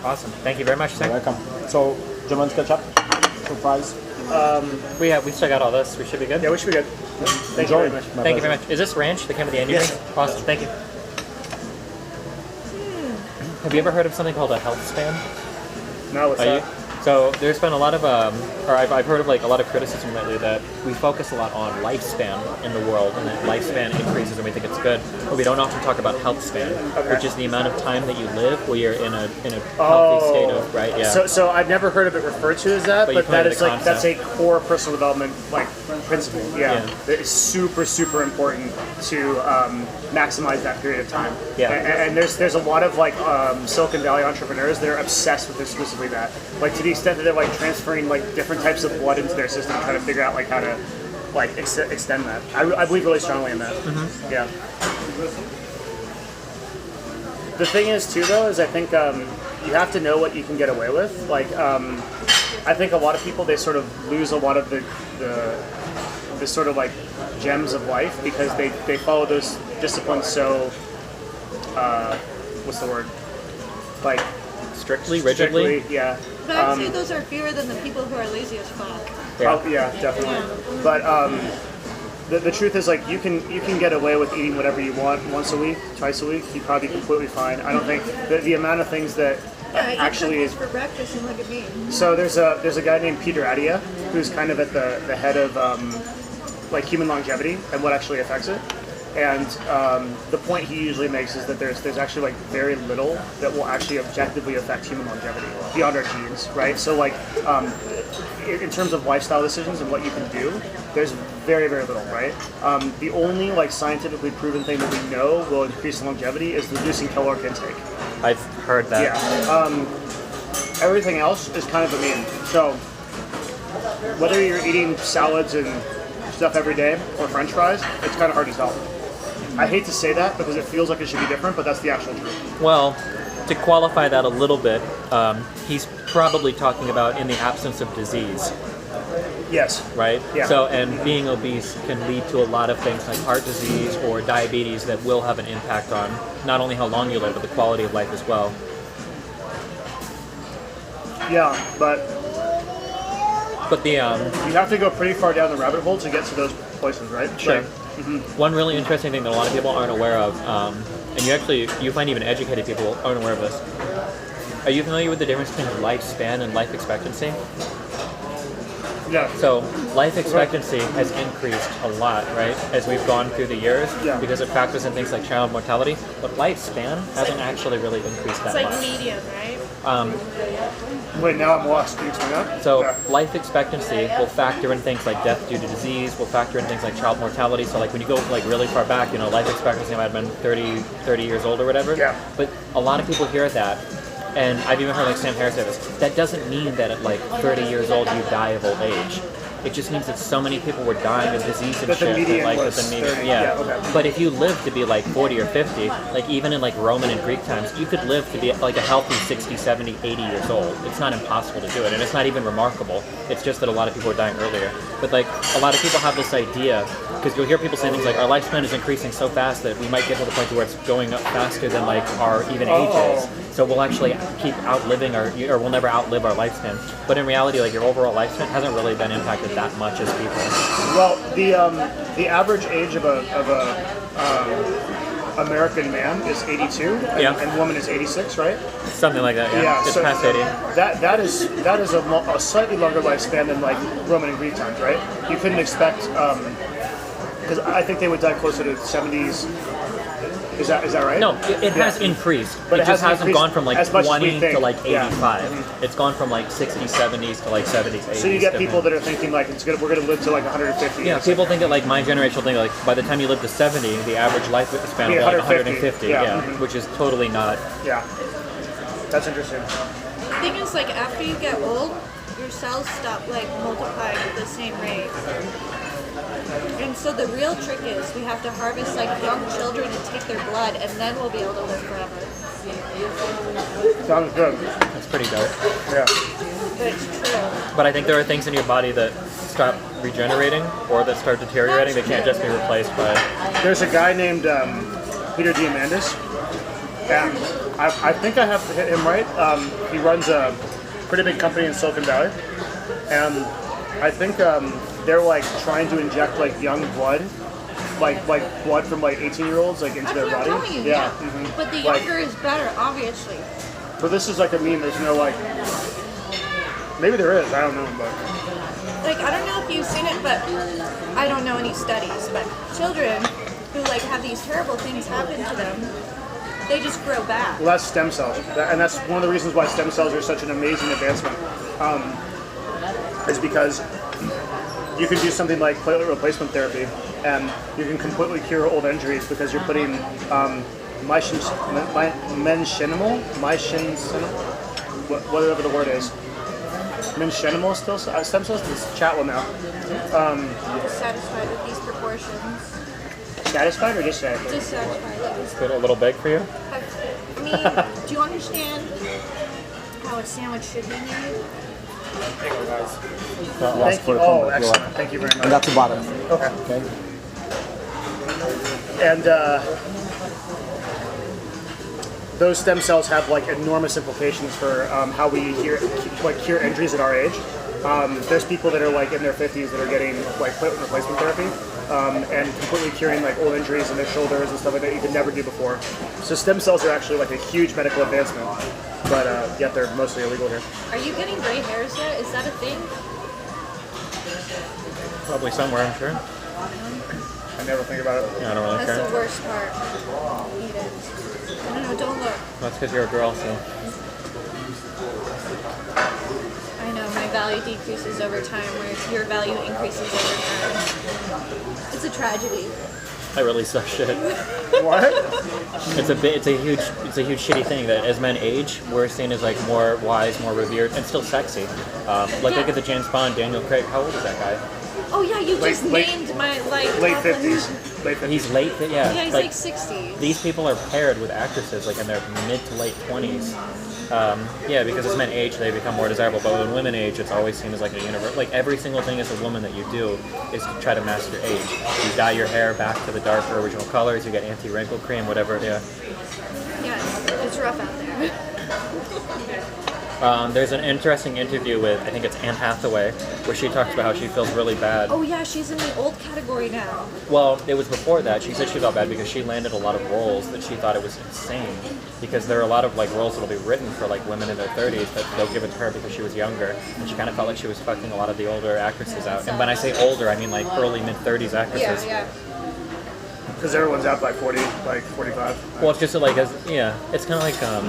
Awesome. Thank you very much, You're sir. welcome. So, German ketchup, two fries. We still got all this. We should be good. Yeah, we should be good. Thank Enjoy. you very much. My Thank you pleasure. very much. Is this ranch that came with the onion Yes. ring? Awesome. Thank you. Have you ever heard of something called a health span? No, what's Are you? that? So there's been a lot of, or I've heard of like a lot of criticism lately that we focus a lot on lifespan in the world, and that lifespan increases and we think it's good, but we don't often talk about health span, which is the amount of time that you live where you're in a healthy state of, right? Yeah. So I've never heard of it referred to as that, But you but that pointed is the like that's a concept. core personal development like principle. Yeah, Yeah. that is super important to maximize that period of time. Yeah. And there's a lot of like Silicon Valley entrepreneurs that are obsessed with exclusively that, like to the extent that they're like transferring like different types of blood into their system, trying to figure out like how to like extend that. I believe really strongly in that. Mm-hmm. Yeah. The thing is too though is I think you have to know what you can get away with. Like I think a lot of people, they sort of lose a lot of the sort of like gems of life because they follow those disciplines so what's the word, like Strictly, rigidly. yeah. But I'd say those are fewer than the people who are lazy as fuck. Oh, yeah, definitely. But the truth is, like, you can get away with eating whatever you want once a week, twice a week. You'd probably be completely fine. I don't think the amount of things that I eat actually cookies is. for breakfast and look at me. So there's a guy named Peter Attia who's kind of at the head of like human longevity and what actually affects it. And the point he usually makes is that there's actually like very little that will actually objectively affect human longevity beyond our genes, right? So like in terms of lifestyle decisions and what you can do, there's very little, right? The only like scientifically proven thing that we know will increase longevity is reducing caloric intake. I've heard that. Yeah. Everything else is kind of a meme. So whether you're eating salads and stuff every day or French fries, it's kind of hard to tell. I hate to say that because it feels like it should be different, but that's the actual truth. Well, to qualify that a little bit, he's probably talking about in the absence of disease, Yes. right? Yeah. So, and being obese can lead to a lot of things like heart disease or diabetes that will have an impact on not only how long you live, but the quality of life as well. Yeah, but But the you have to go pretty far down the rabbit hole to get to those places, right? Sure. Like, one really interesting thing that a lot of people aren't aware of, and you find even educated people aren't aware of this. Are you familiar with the difference between lifespan and life expectancy? yeah. So life expectancy has increased a lot, right, as we've gone through the years, Yeah. because it factors in things like child mortality. But lifespan hasn't actually really increased that It's like much. medium, right? Wait, now I'm lost. Can you explain that? So Yeah. life expectancy will factor in things like death due to disease, will factor in things like child mortality. So like when you go like really far back, life expectancy might have been 30 years old or whatever. Yeah. But a lot of people hear that, and I've even heard like Sam Harris say this, that doesn't mean that at like 30 years old you die of old age. It just means that so many people were dying of disease and That the shit. median That, like, was that the median, 30, yeah. yeah, okay. But if you live to be like 40 or 50, like even in like Roman and Greek times, you could live to be like a healthy 60, 70, 80 years old. It's not impossible to do it, and it's not even remarkable. It's just that a lot of people are dying earlier. But like a lot of people have this idea, because you'll hear people say things like our lifespan is increasing so fast that we might get to the point where it's going up faster than like our even ages. So we'll actually keep outliving or we'll never outlive our lifespan. But in reality, like your overall lifespan hasn't really been impacted that much as people. Well, the average age of a American man is 82, and woman is 86, right? Something like that, yeah. It's so past 80. that is a slightly longer lifespan than like Roman and Greek times, right? You couldn't expect because I think they would die closer to 70s. Is that right? No, it has increased. But it just hasn't gone from like as much as we 20 think. to like 85. Yeah. It's gone from like 60s, 70s to like 70s, 80s. So you get people that are thinking like we're gonna live to like 150. Yeah, people think that like my generation will think like by the time you live to 70, the average lifespan will be like 150. Yeah, which is totally not. Yeah, that's interesting. The thing is, like, after you get old, your cells stop, like, multiplying at the same rate. And so the real trick is we have to harvest, like, young children and take their blood, and then we'll be able to live forever. Sounds good. That's pretty dope. Yeah. But it's true. But I think there are things in your body that stop regenerating or that start deteriorating. They can't just be replaced by. There's a guy named Peter Diamandis, and I think I have hit him right. He runs a pretty big company in Silicon Valley, and I think they're like trying to inject like young blood, like blood from like 18-year-olds like into That's their what I'm body. telling you, Yeah. But the Like- younger is better, obviously. But this is like a meme. There's no like. Maybe there is. I don't know, but Like, I don't know if you've seen it, but I don't know any studies, but children who, like, have these terrible things happen to them, they just grow back. well, that's stem cells, and that's one of the reasons why stem cells are such an amazing advancement. Is because you can do something like platelet replacement therapy, and you can completely cure old injuries because you're putting mesenchymal, whatever the word is, mesenchymal stem cells. This chat will know. Dissatisfied with these proportions. Satisfied or dissatisfied? Dissatisfied. Like, Is it a little big for you? I mean, do you understand how a sandwich should be made? Thank you. Oh, excellent. Thank you very much. And that's the bottom. Okay. Okay. And those stem cells have like enormous implications for how we cure injuries at our age. There's people that are like in their 50s that are getting like platelet replacement therapy and completely curing like old injuries in their shoulders and stuff like that you could never do before. So stem cells are actually like a huge medical advancement, but yet they're mostly illegal here. Are you getting gray hairs yet? Is that a thing? Probably somewhere, I'm sure. I never think about it. Yeah, I don't really That's care. the worst part. Eat it. No, don't look. That's because you're a girl, so. I know, my value decreases over time, whereas your value increases over time. It's a tragedy. I really suck shit. What? It's a huge shitty thing that as men age, we're seen as like more wise, more revered, and still sexy. Like look at the James Bond, Daniel Craig. How old is that guy? Oh yeah, you just Late- named my like Late top 50s. one. Late 50s. He's late, yeah. Yeah, he's like 60s. These people are paired with actresses like in their mid to late 20s. Yeah, because as men age, they become more desirable. But when women age, it's always seen as like a universe. Like every single thing as a woman that you do is to try to match your age. You dye your hair back to the darker original colors. You get anti-wrinkle cream, whatever. Yeah. Yes, it's rough out there. There's an interesting interview with I think it's Anne Hathaway, where she talks about how she feels really bad. Oh yeah, she's in the old category now. Well, it was before that. She said she felt bad because she landed a lot of roles that she thought it was insane. Because there are a lot of like roles that'll be written for like women in their 30s that they'll give it to her because she was younger, and she kind of felt like she was fucking a lot of the older actresses out. And when I say older, I mean like early mid 30s actresses. Yeah. Because everyone's out by 40, like 45. Well, it's just like it's kind of like I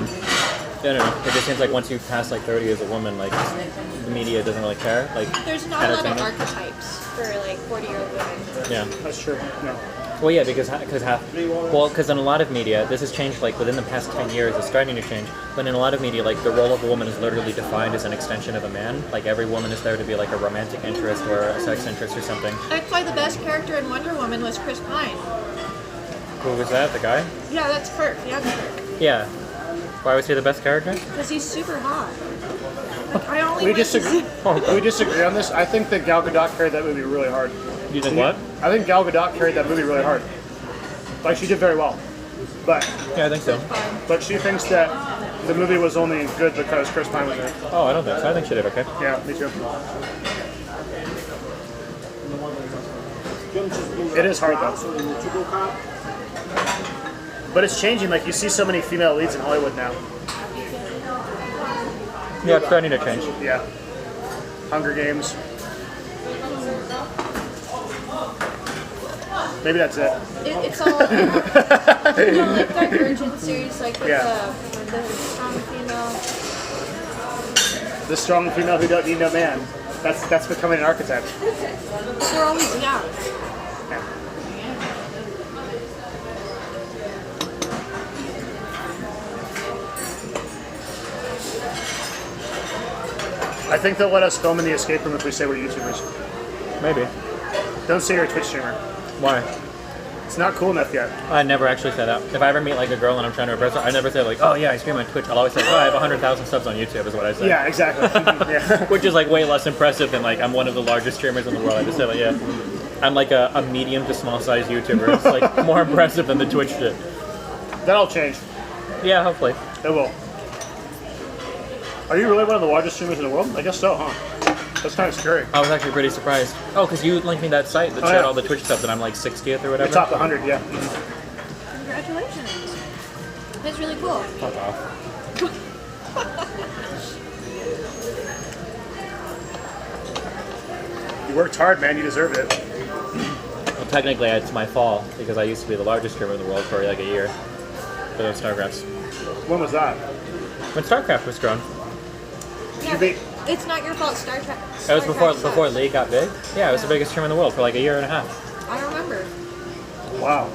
don't know. It just seems like once you pass like 30 as a woman, like the media doesn't really care. Like There's not a lot of entertainment. archetypes for like 40-year-old women. Yeah. That's true. No. Well, yeah, because in a lot of media, this has changed like within the past 10 years. It's starting to change, but in a lot of media, like the role of a woman is literally defined as an extension of a man. Like every woman is there to be like a romantic interest or a sex interest or something. That's why the best character in Wonder Woman was Chris Pine. Who was that? The guy? Yeah, that's Kirk. Yeah, Kirk. Yeah. Why was he the best character? Because he's super hot. Like, I only We went to disagree. We disagree on this. I think that Gal Gadot carried that movie really hard. You think what? I think Gal Gadot carried that movie really hard. Like she did very well, but Yeah, I think so. she thinks that the movie was only good because Chris Pine was in it. Oh, I don't think so. I think she did okay. Yeah, me too. It is hard though. But it's changing. Like you see so many female leads in Hollywood now. Yeah, it's starting to change. Yeah. Hunger Games. Maybe that's it. It's all like Divergent series, like with Yeah. the strong female. The strong female who don't need no man. That's becoming an archetype. They're always young. I think they'll let us film in the escape room if we say we're YouTubers. Maybe. Don't say you're a Twitch streamer. Why? It's not cool enough yet. I never actually say that. If I ever meet like a girl and I'm trying to impress her, I never say like, oh yeah, I stream on Twitch. I'll always say, oh, I have 100,000 subs on YouTube is what I say. Yeah, exactly. Yeah. Which is like way less impressive than like I'm one of the largest streamers in the world. I just say like, yeah, I'm like a medium to small size YouTuber. It's like more impressive than the Twitch shit. That'll change. Yeah, hopefully. It will. Are you really one of the largest streamers in the world? I guess so, huh? That's kind of scary. I was actually pretty surprised. Oh, because you linked me that site that showed yeah. all the Twitch stuff, and I'm like 60th or whatever. The top 100, yeah. Congratulations. That's really cool. Fuck off. You worked hard, man. You deserved it. Well, technically, it's my fault because I used to be the largest streamer in the world for like a year. For those StarCrafts. When was that? When StarCraft was grown. Yeah, beat- it's not your fault. Star Trek. It was before Trek before sucks. League got big. Yeah, it was the biggest streamer in the world for like a year and a half. I remember. Wow.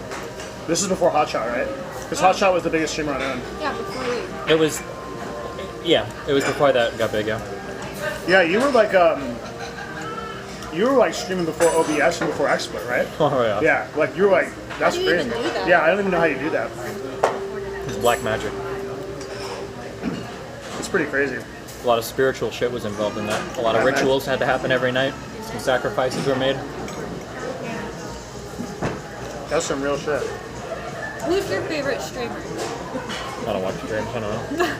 This is before Hotshot, right? Because Hotshot was the biggest streamer on own. Yeah, before League. It was, yeah, it was before that got big. Yeah. Yeah, you were like streaming before OBS and before XSplit, right? Oh yeah. Yeah, like you were like, that's do you crazy. even do that? Yeah, I don't even know how you do that. It's black magic. It's pretty crazy. A lot of spiritual shit was involved in that. A lot of Yeah, man. rituals had to happen every night. Some sacrifices were made. That's some real shit. Who's your favorite streamer? I don't watch streams. I don't know.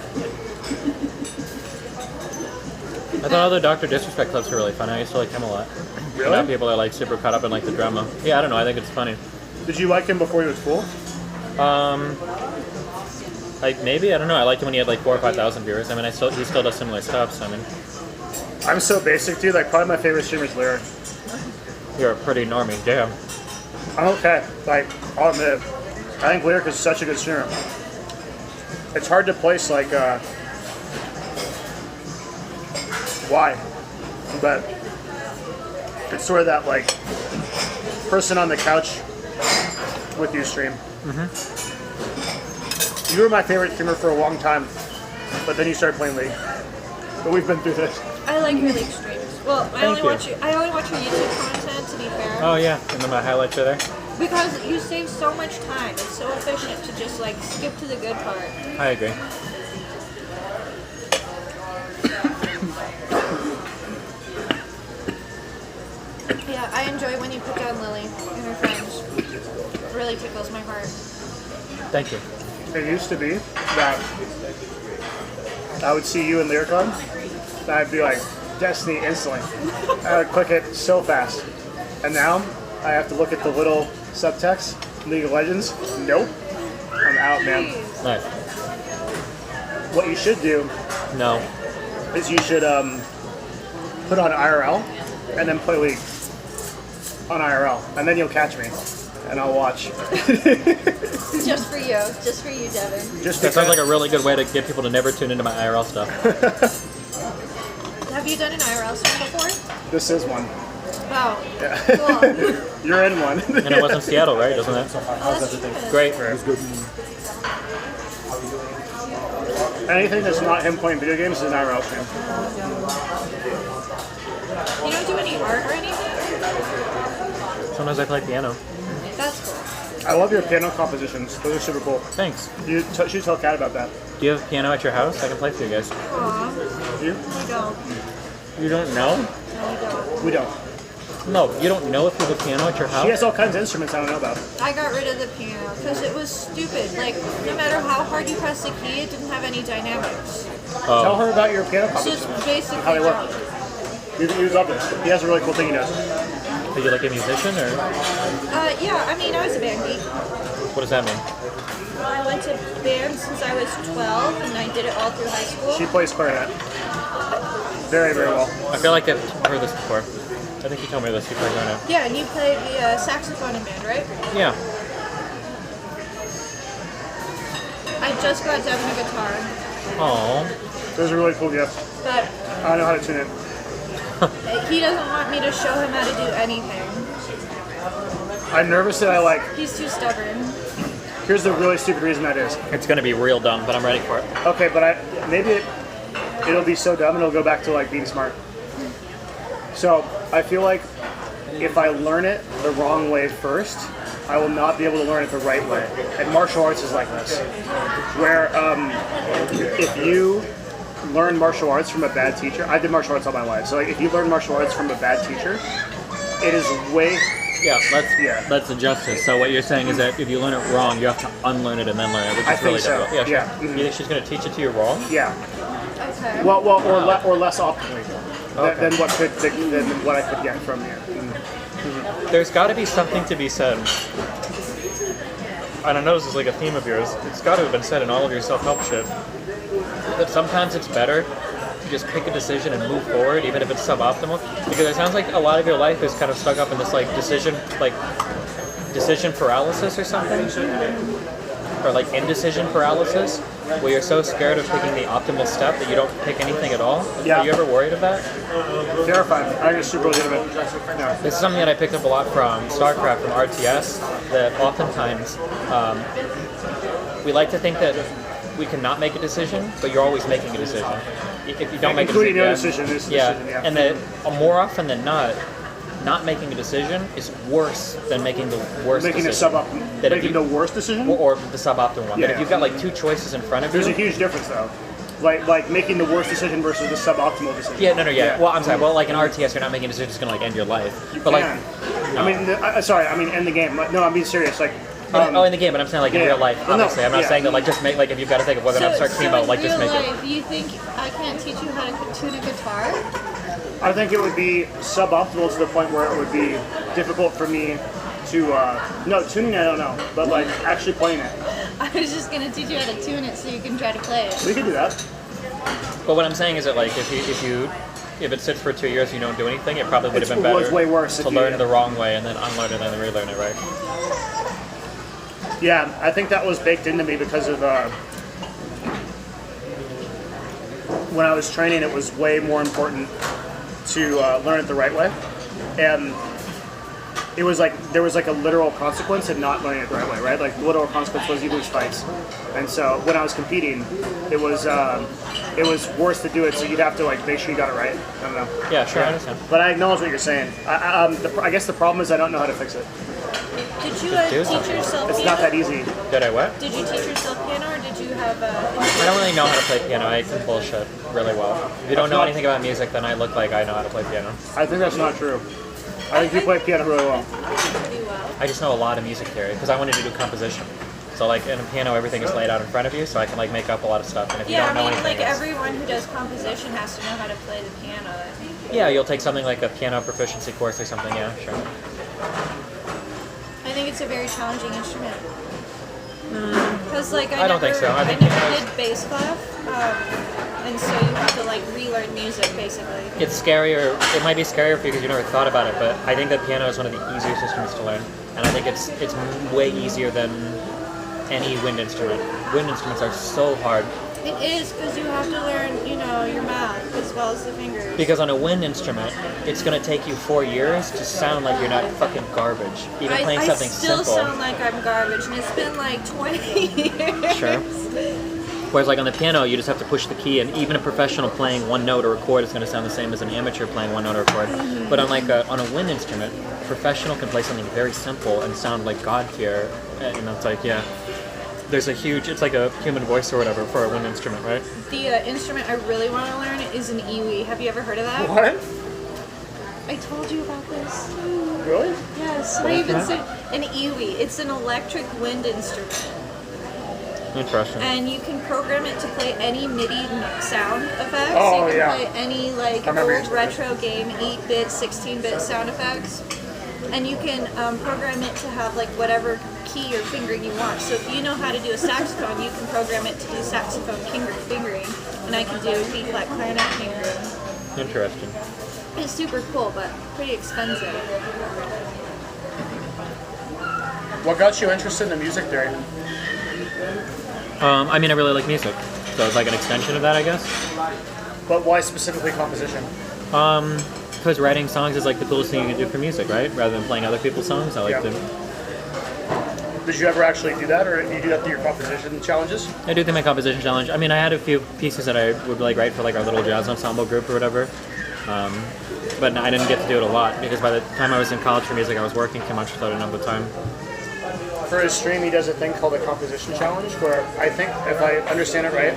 I thought other Dr. Disrespect clips were really fun. I used to like him a lot. Really? Now people are like super caught up in like the drama. Yeah, I don't know. I think it's funny. Did you like him before he was cool? Like maybe I don't know. I liked him when he had like 4,000 or 5,000 viewers. I mean, he still does similar stuff. So I mean, I'm so basic, dude. Like probably my favorite streamer is Lyric. you're a pretty normie. Damn. I'm okay. Like I'll admit it. I think Lyric is such a good streamer. It's hard to place like why, but it's sort of that like person on the couch with you stream. You were my favorite streamer for a long time, but then you started playing League. But we've been through this. I like your League streams. Well, I only you. watch your YouTube content, to be fair. Oh yeah, and then my highlights are there. Because you save so much time. It's so efficient to just like skip to the good part. I agree. Yeah, I enjoy when you put down Lily and her friends. It really tickles my heart. Thank you. It used to be that I would see you in Lyric on, and I'd be like, Destiny instantly. I would click it so fast. And now I have to look at the little subtext, League of Legends. Nope. I'm out, man. Nice. What you should do No. is you should put on IRL and then play League on IRL, and then you'll catch me, and I'll watch. Just for you, Devin. Just That sounds like because- a really good way to get people to never tune into my IRL stuff. Have you done an IRL stream before? This is one. Wow. Yeah. Cool. You're in one. And it was in Seattle, right? Doesn't that? Oh, that's good. Great. Anything that's not him playing video games is an IRL stream. You don't do any art or anything? Sometimes I play piano. That's cool. I love your piano compositions. Those are super cool. Thanks. You should tell Kat about that. Do you have a piano at your house? I can play for you guys. Aw, You? we don't. You don't know? No, we don't. We don't. No, you don't know if you have a piano at your house? She has all kinds of instruments I don't know about. I got rid of the piano because it was stupid. Like, no matter how hard you press the key, it didn't have any dynamics. Tell her about your piano It's just compositions. basically How they work. junk. You love this. He has a really cool thing he does. Are you like a musician or Yeah, I mean, I was a band geek. what does that mean? I went to band since I was 12, and I did it all through high school. She plays clarinet. Very, very well. I feel like I've heard this before. I think you told me this before. Right Yeah, and you played the saxophone in band, right? Yeah. I just got Devin a guitar, Oh. It was a really cool gift. but I don't know how to tune it. he doesn't want me to show him how to do anything. I'm nervous that I like. He's too stubborn. Here's the really stupid reason that is. It's gonna be real dumb, but I'm ready for it. Okay, but it'll be so dumb and it'll go back to like being smart. So I feel like if I learn it the wrong way first, I will not be able to learn it the right way. And martial arts is like this, where if you learn martial arts from a bad teacher, I did martial arts all my life. So like, if you learn martial arts from a bad teacher, it is way. Yeah, Yeah. let's adjust this. So what you're saying is that if you learn it wrong, you have to unlearn it and then learn it, which I is really think so. difficult. Yeah. Sure. You think she's gonna teach it to you wrong? Yeah. Okay. Well, or less optimally than what I could get from you. There's got to be something to be said. And I know this is like a theme of yours. It's got to have been said in all of your self-help shit. That sometimes it's better to just pick a decision and move forward, even if it's suboptimal. Because it sounds like a lot of your life is kind of stuck up in this like decision paralysis or something, or like indecision paralysis, where you're so scared of picking the optimal step that you don't pick anything at all. Yeah. Are you ever worried of that? Terrifying. I get super legitimate. No. This is something that I picked up a lot from StarCraft, from RTS, that oftentimes we like to think that we cannot make a decision, but you're always making a decision. If you don't make a Including decision, no decision is a yeah. decision, yeah. And that more often than not making a decision is worse than making the worst Making decision. That if making the worst decision. or the suboptimal one. Yeah, But if you've got like two choices in front of There's a you, huge difference though. Like making the worst decision versus the suboptimal decision. yeah. Yeah. Well, I'm sorry. Well, like in RTS, you're not making a decision that's gonna like end your life. But like, Man. I mean, end the game. No, I'm being serious. Like, in the game, but I'm saying like in yeah. real life. Well, no, Obviously, I'm not yeah. saying that like just make like if you've got to think of whether or not to start so chemo, in like just real make it. life, you think I can't teach you how to tune a guitar? I think it would be suboptimal to the point where it would be difficult for me to. No, tuning I don't know, but like actually playing it, I was just gonna teach you how to tune it so you can try to play it. we could do that. But what I'm saying is that like if it sits for 2 years and you don't do anything, it probably would have been It was better way worse to if you- learn the wrong way and then unlearn it and then relearn it, right? Yeah, I think that was baked into me because of when I was training. It was way more important to learn it the right way, and it was like there was like a literal consequence in not learning it the right way, right? Like the literal consequence was you lose fights, and so when I was competing, it was worse to do it. So you'd have to like make sure you got it right. I don't know. Yeah, sure, I understand. But I acknowledge what you're saying. I guess the problem is I don't know how to fix it. Did you do teach yourself It's piano? not that easy. Did I what? Did you teach yourself piano, or did you have a? I don't really know how to play piano. I can bullshit really well. If you don't know anything about music, then I look like I know how to play piano. I think that's not true. I think you play piano really well. Pretty well. I just know a lot of music theory because I wanted to do composition. So like in a piano, everything is laid out in front of you, so I can like make up a lot of stuff. And if you Yeah, don't know I mean, anything, like it's- everyone who does composition has to know how to play the piano. I think. yeah, you'll take something like a piano proficiency course or something. Yeah, sure. I think it's a very challenging instrument. Because like I don't think so. I I think never piano's- did bass clef, and so you have to like relearn music basically. It's scarier. It might be scarier for you because you never thought about it, but I think that piano is one of the easiest instruments to learn, and I think it's way easier than any wind instrument. Wind instruments are so hard. It is because you have to learn, your mouth as well as the fingers. Because on a wind instrument, it's going to take you 4 years to sound like you're not fucking garbage. Even playing something I still simple. sound like I'm garbage, and it's been like 20 years. Sure. Whereas like on the piano, you just have to push the key, and even a professional playing one note or a chord is going to sound the same as an amateur playing one note or a chord. Mm-hmm. But on a wind instrument, a professional can play something very simple and sound like God tier. And it's like, yeah, there's it's like a human voice or whatever for a wind instrument, right? The instrument I really want to learn is an iwi. Have you ever heard of that? What? I told you about this. Really? Yes, I even said an iwi. It's an electric wind instrument. Interesting. And you can program it to play any MIDI sound effects. Oh, you can yeah. play any like I remember you old saying retro game, 8-bit, 16-bit sound effects. And you can program it to have like whatever key or fingering you want. So if you know how to do a saxophone, you can program it to do saxophone fingering. And I can do B-flat clarinet fingering. Interesting. It's super cool, but pretty expensive. What got you interested in the music theory? I mean, I really like music, so it's like an extension of that, I guess. But why specifically composition? Because writing songs is like the coolest thing you can do for music, right? Rather than playing other people's songs, I like Yeah. to. Did you ever actually do that, or you do that through your composition challenges? I do think my composition challenge. I mean, I had a few pieces that I would like write for like our little jazz ensemble group or whatever, but I didn't get to do it a lot because by the time I was in college for music, I was working too much, so I didn't have the time. For his stream, he does a thing called a composition challenge, where I think, if I understand it right,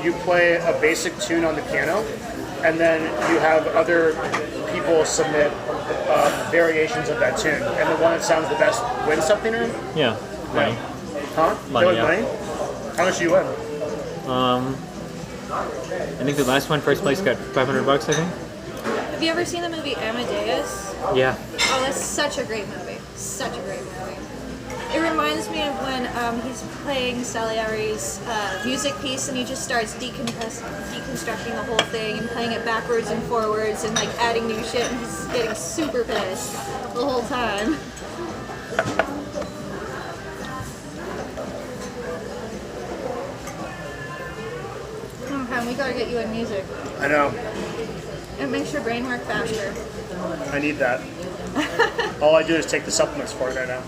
you play a basic tune on the piano, and then you have other people submit variations of that tune, and the one that sounds the best wins something, or? Yeah, money. Huh? Money, They win yeah. money? How much do you win? I think the last one, first place, got $500, I think. Have you ever seen the movie Amadeus? Yeah. Oh, that's such a great movie. Such a great movie. It reminds me of when he's playing Salieri's music piece and he just starts deconstructing the whole thing and playing it backwards and forwards and like adding new shit, and he's getting super pissed the whole time. Okay, we gotta get you in music. I know. It makes your brain work faster. I need that. All I do is take the supplements for it right now.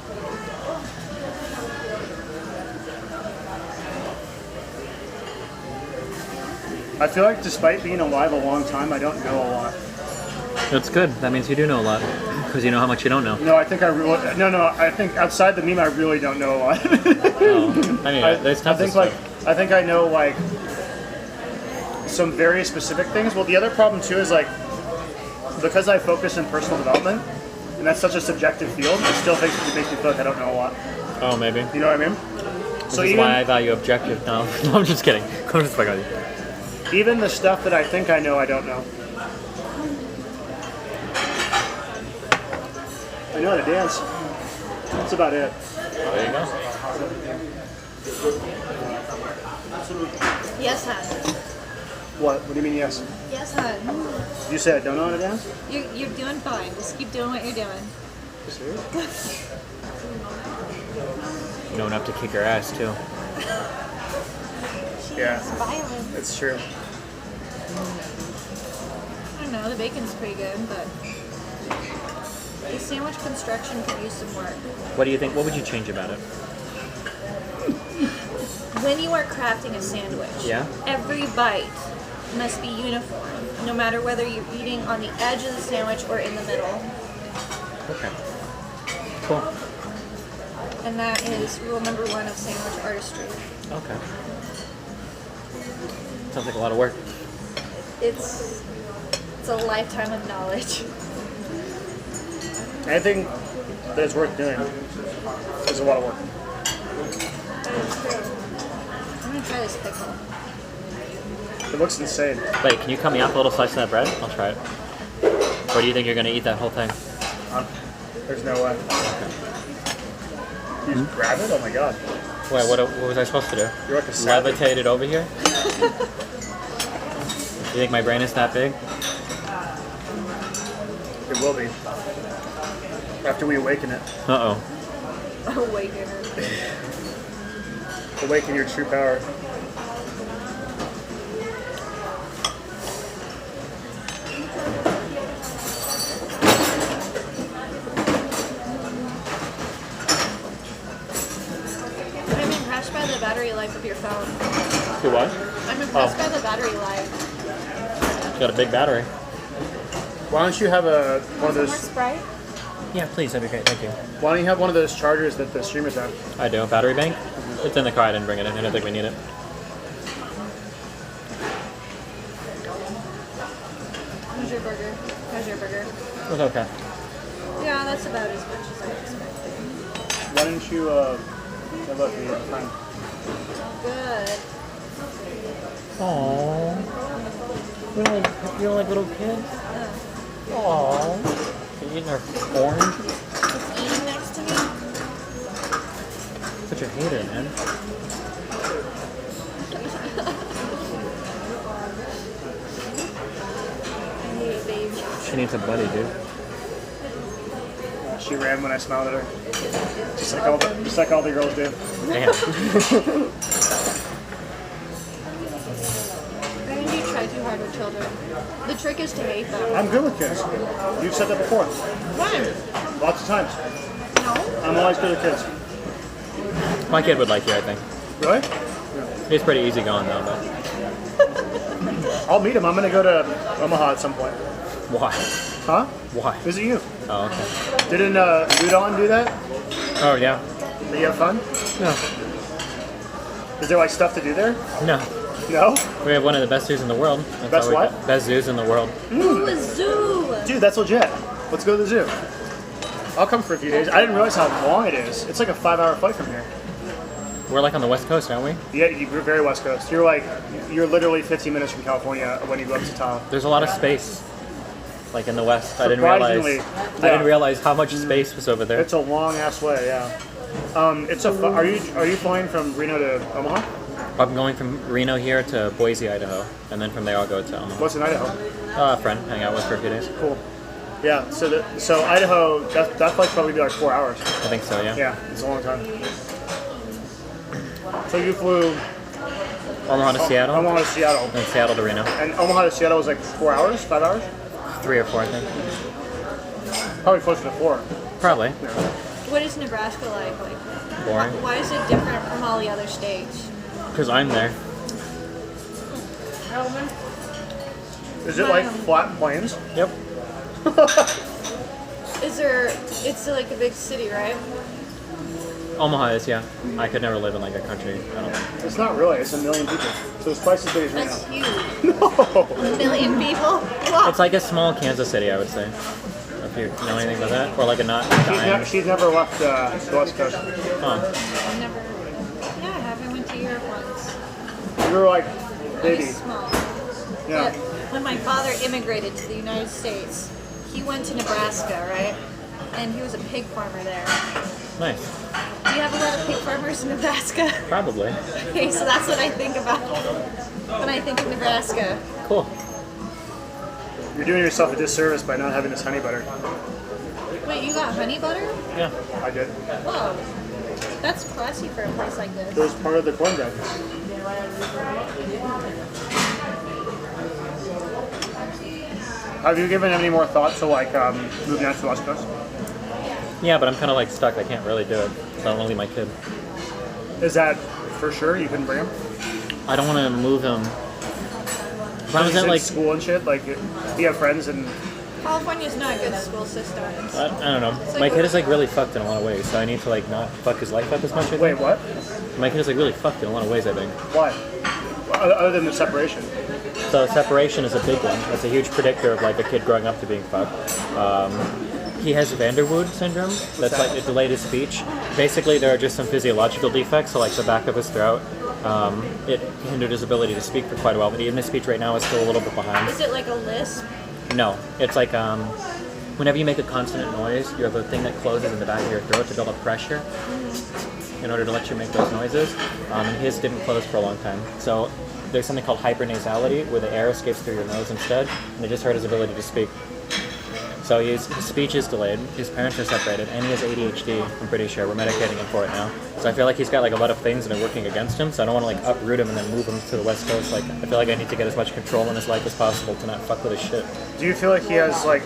I feel like despite being alive a long time, I don't know a lot. That's good. That means you do know a lot because you know how much you don't know. No, I think I think outside the meme, I really don't know a lot. Oh, I mean, there's tons of stuff. I think I know like some very specific things. Well, the other problem too is like because I focus in personal development, and that's such a subjective field, I still think it makes me feel like I don't know a lot. Oh, maybe. You know what I mean? This is why I value objective. No, no, I'm just kidding. Go just fuck out of you. Even the stuff that I think I know, I don't know. I know how to dance. That's about it. There you go. Yes, hon. What do you mean, yes? Yes, hon. You said I don't know how to dance? You're doing fine. Just keep doing what you're doing. You serious? You know enough to kick her ass too. Yeah, It's violent. that's true. I don't know, the bacon's pretty good, but the sandwich construction could use some work. What do you think? What would you change about it? When you are crafting a sandwich, Yeah? every bite must be uniform, no matter whether you're eating on the edge of the sandwich or in the middle. Okay. Cool. And that is rule number 1 of sandwich artistry. Okay. Sounds like a lot of work. It's a lifetime of knowledge. Anything that is worth doing is a lot of work. That is true. I'm gonna try this pickle. It looks insane. Wait, can you cut me off a little slice of that bread? I'll try it. Or do you think you're gonna eat that whole thing? There's no way. You just grab it? Oh my god. Wait, what was I supposed to do? You're like a savage. Levitate it over here? You think my brain is that big? It will be. After we awaken it. Uh-oh. Awakener. Awaken your true power. battery life of your phone. Do what? I'm impressed by the battery life. It's got a big battery. Why don't you have one of More those? Sprite? Yeah, please, that'd be great. Thank you. Why don't you have one of those chargers that the streamers have? I do. Battery bank? It's in the car. I didn't bring it in. I don't think we need it. How's your burger? How's your burger? It was okay. Yeah, that's about as much as I expected. Why didn't you have a time? Good. Aww. You don't like little kids? Aww. You eating our orange? It's eating next to me. Such a hater, man. I hate baby. She needs a buddy, dude. She ran when I smiled at her. Just like all the girls do. Damn. I think you try too hard with children. The trick is to hate them. I'm good with kids. You've said that before. When? Lots of times. No? I'm always good with kids. My kid would like you, I think. Really? He's pretty easygoing, though, but I'll meet him. I'm going to go to Omaha at some point. why? Huh? Why? Visit you. Oh, okay. Didn't Udon do that? Oh, yeah. Did you have fun? No. Is there like stuff to do there? No. No? We have one of the best zoos in the world. That's Best all we what? got. Best zoos in the world. Ooh, a zoo! Dude, that's legit. Let's go to the zoo. I'll come for a few days. I didn't realize how long it is. It's like a 5-hour flight from here. We're like on the West Coast, aren't we? Yeah, you're very West Coast. You're literally 15 minutes from California when you go up to Tahoe. There's a lot of space, like in the West. I didn't Surprisingly, yeah. realize how much space was over there. It's a long ass way, yeah. Are you flying from Reno to Omaha? I'm going from Reno here to Boise, Idaho, and then from there I'll go to Omaha. What's in Idaho? A friend, hang out with for a few days. Cool. Yeah. So Idaho, that flight's probably be like 4 hours. I think so, yeah. Yeah, it's a long time. So you flew Omaha to Seattle, Omaha to Seattle, then Seattle to Reno. and Omaha to Seattle was like 4 hours, 5 hours, 3 or 4, I think. probably closer to 4. Probably. What is Nebraska like? Boring. Why is it different from all the other states? Because I'm there. Is it like flat plains? Yep. It's like a big city, right? Omaha is, yeah. I could never live in like a country. I don't think. It's not really. It's 1 million people. So it's twice as big as That's Reno. huge. No. 1 million people? Wow. It's like a small Kansas City, I would say. If you know anything about that, or like a not dying. She's never left the West Coast. Huh. I never. Yeah, I haven't went to Europe once. You were like Very baby. small. Yeah. But when my father immigrated to the United States, he went to Nebraska, right? And he was a pig farmer there. Nice. Do you have a lot of pig farmers in Nebraska? Probably. Okay, so that's what I think about when I think of Nebraska. Cool. You're doing yourself a disservice by not having this honey butter. Wait, you got honey butter? Yeah. I did. Whoa. That's classy for a place like It this. was part of the cornbread. Have you given any more thought to like moving out to the West Coast? Yeah, but I'm kind of like stuck. I can't really do it. So I don't want to leave my kid. Is that for sure? You couldn't bring him? I don't want to move him. If I was He's at in like, school and shit. Like, do you have friends and California's not a good school system. I don't know. like My kid we're- is like really fucked in a lot of ways, so I need to like not fuck his life up as much. I think. wait, what? My kid is like really fucked in a lot of ways, I think. Why? Other than the separation. So separation is a big one. That's a huge predictor of like a kid growing up to being fucked. He has Vanderwood syndrome. That's like it delayed his speech. Basically, there are just some physiological defects, so like the back of his throat. It hindered his ability to speak for quite a while, but even his speech right now is still a little bit behind. Is it like a lisp? No, it's like whenever you make a consonant noise, you have a thing that closes in the back of your throat to build up pressure in order to let you make those noises. And his didn't close for a long time. So there's something called hypernasality, where the air escapes through your nose instead, and it just hurt his ability to speak. So his speech is delayed, his parents are separated, and he has ADHD, I'm pretty sure. We're medicating him for it now. So I feel like he's got like a lot of things that are working against him. So I don't want to like uproot him and then move him to the West Coast. Like I feel like I need to get as much control in his life as possible to not fuck with his shit. Do you feel like he has like?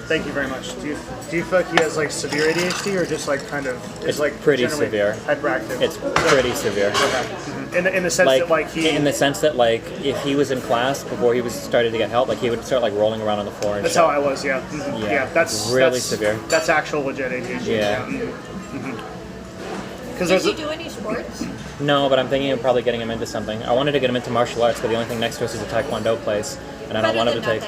Thank you very much. Do you feel like he has like severe ADHD or just like kind of? It's like pretty generally severe. Hyperactive. It's pretty severe. In the sense that like he. In the sense that like if he was in class before he was started to get help, like he would start like rolling around on the floor and That's shit. how I was. Yeah. Yeah. That's really severe. That's actual legit ADHD. Yeah. Because Does there's he do any sports? No, but I'm thinking of probably getting him into something. I wanted to get him into martial arts, but the only thing next to us is a taekwondo place, and I don't want him to take.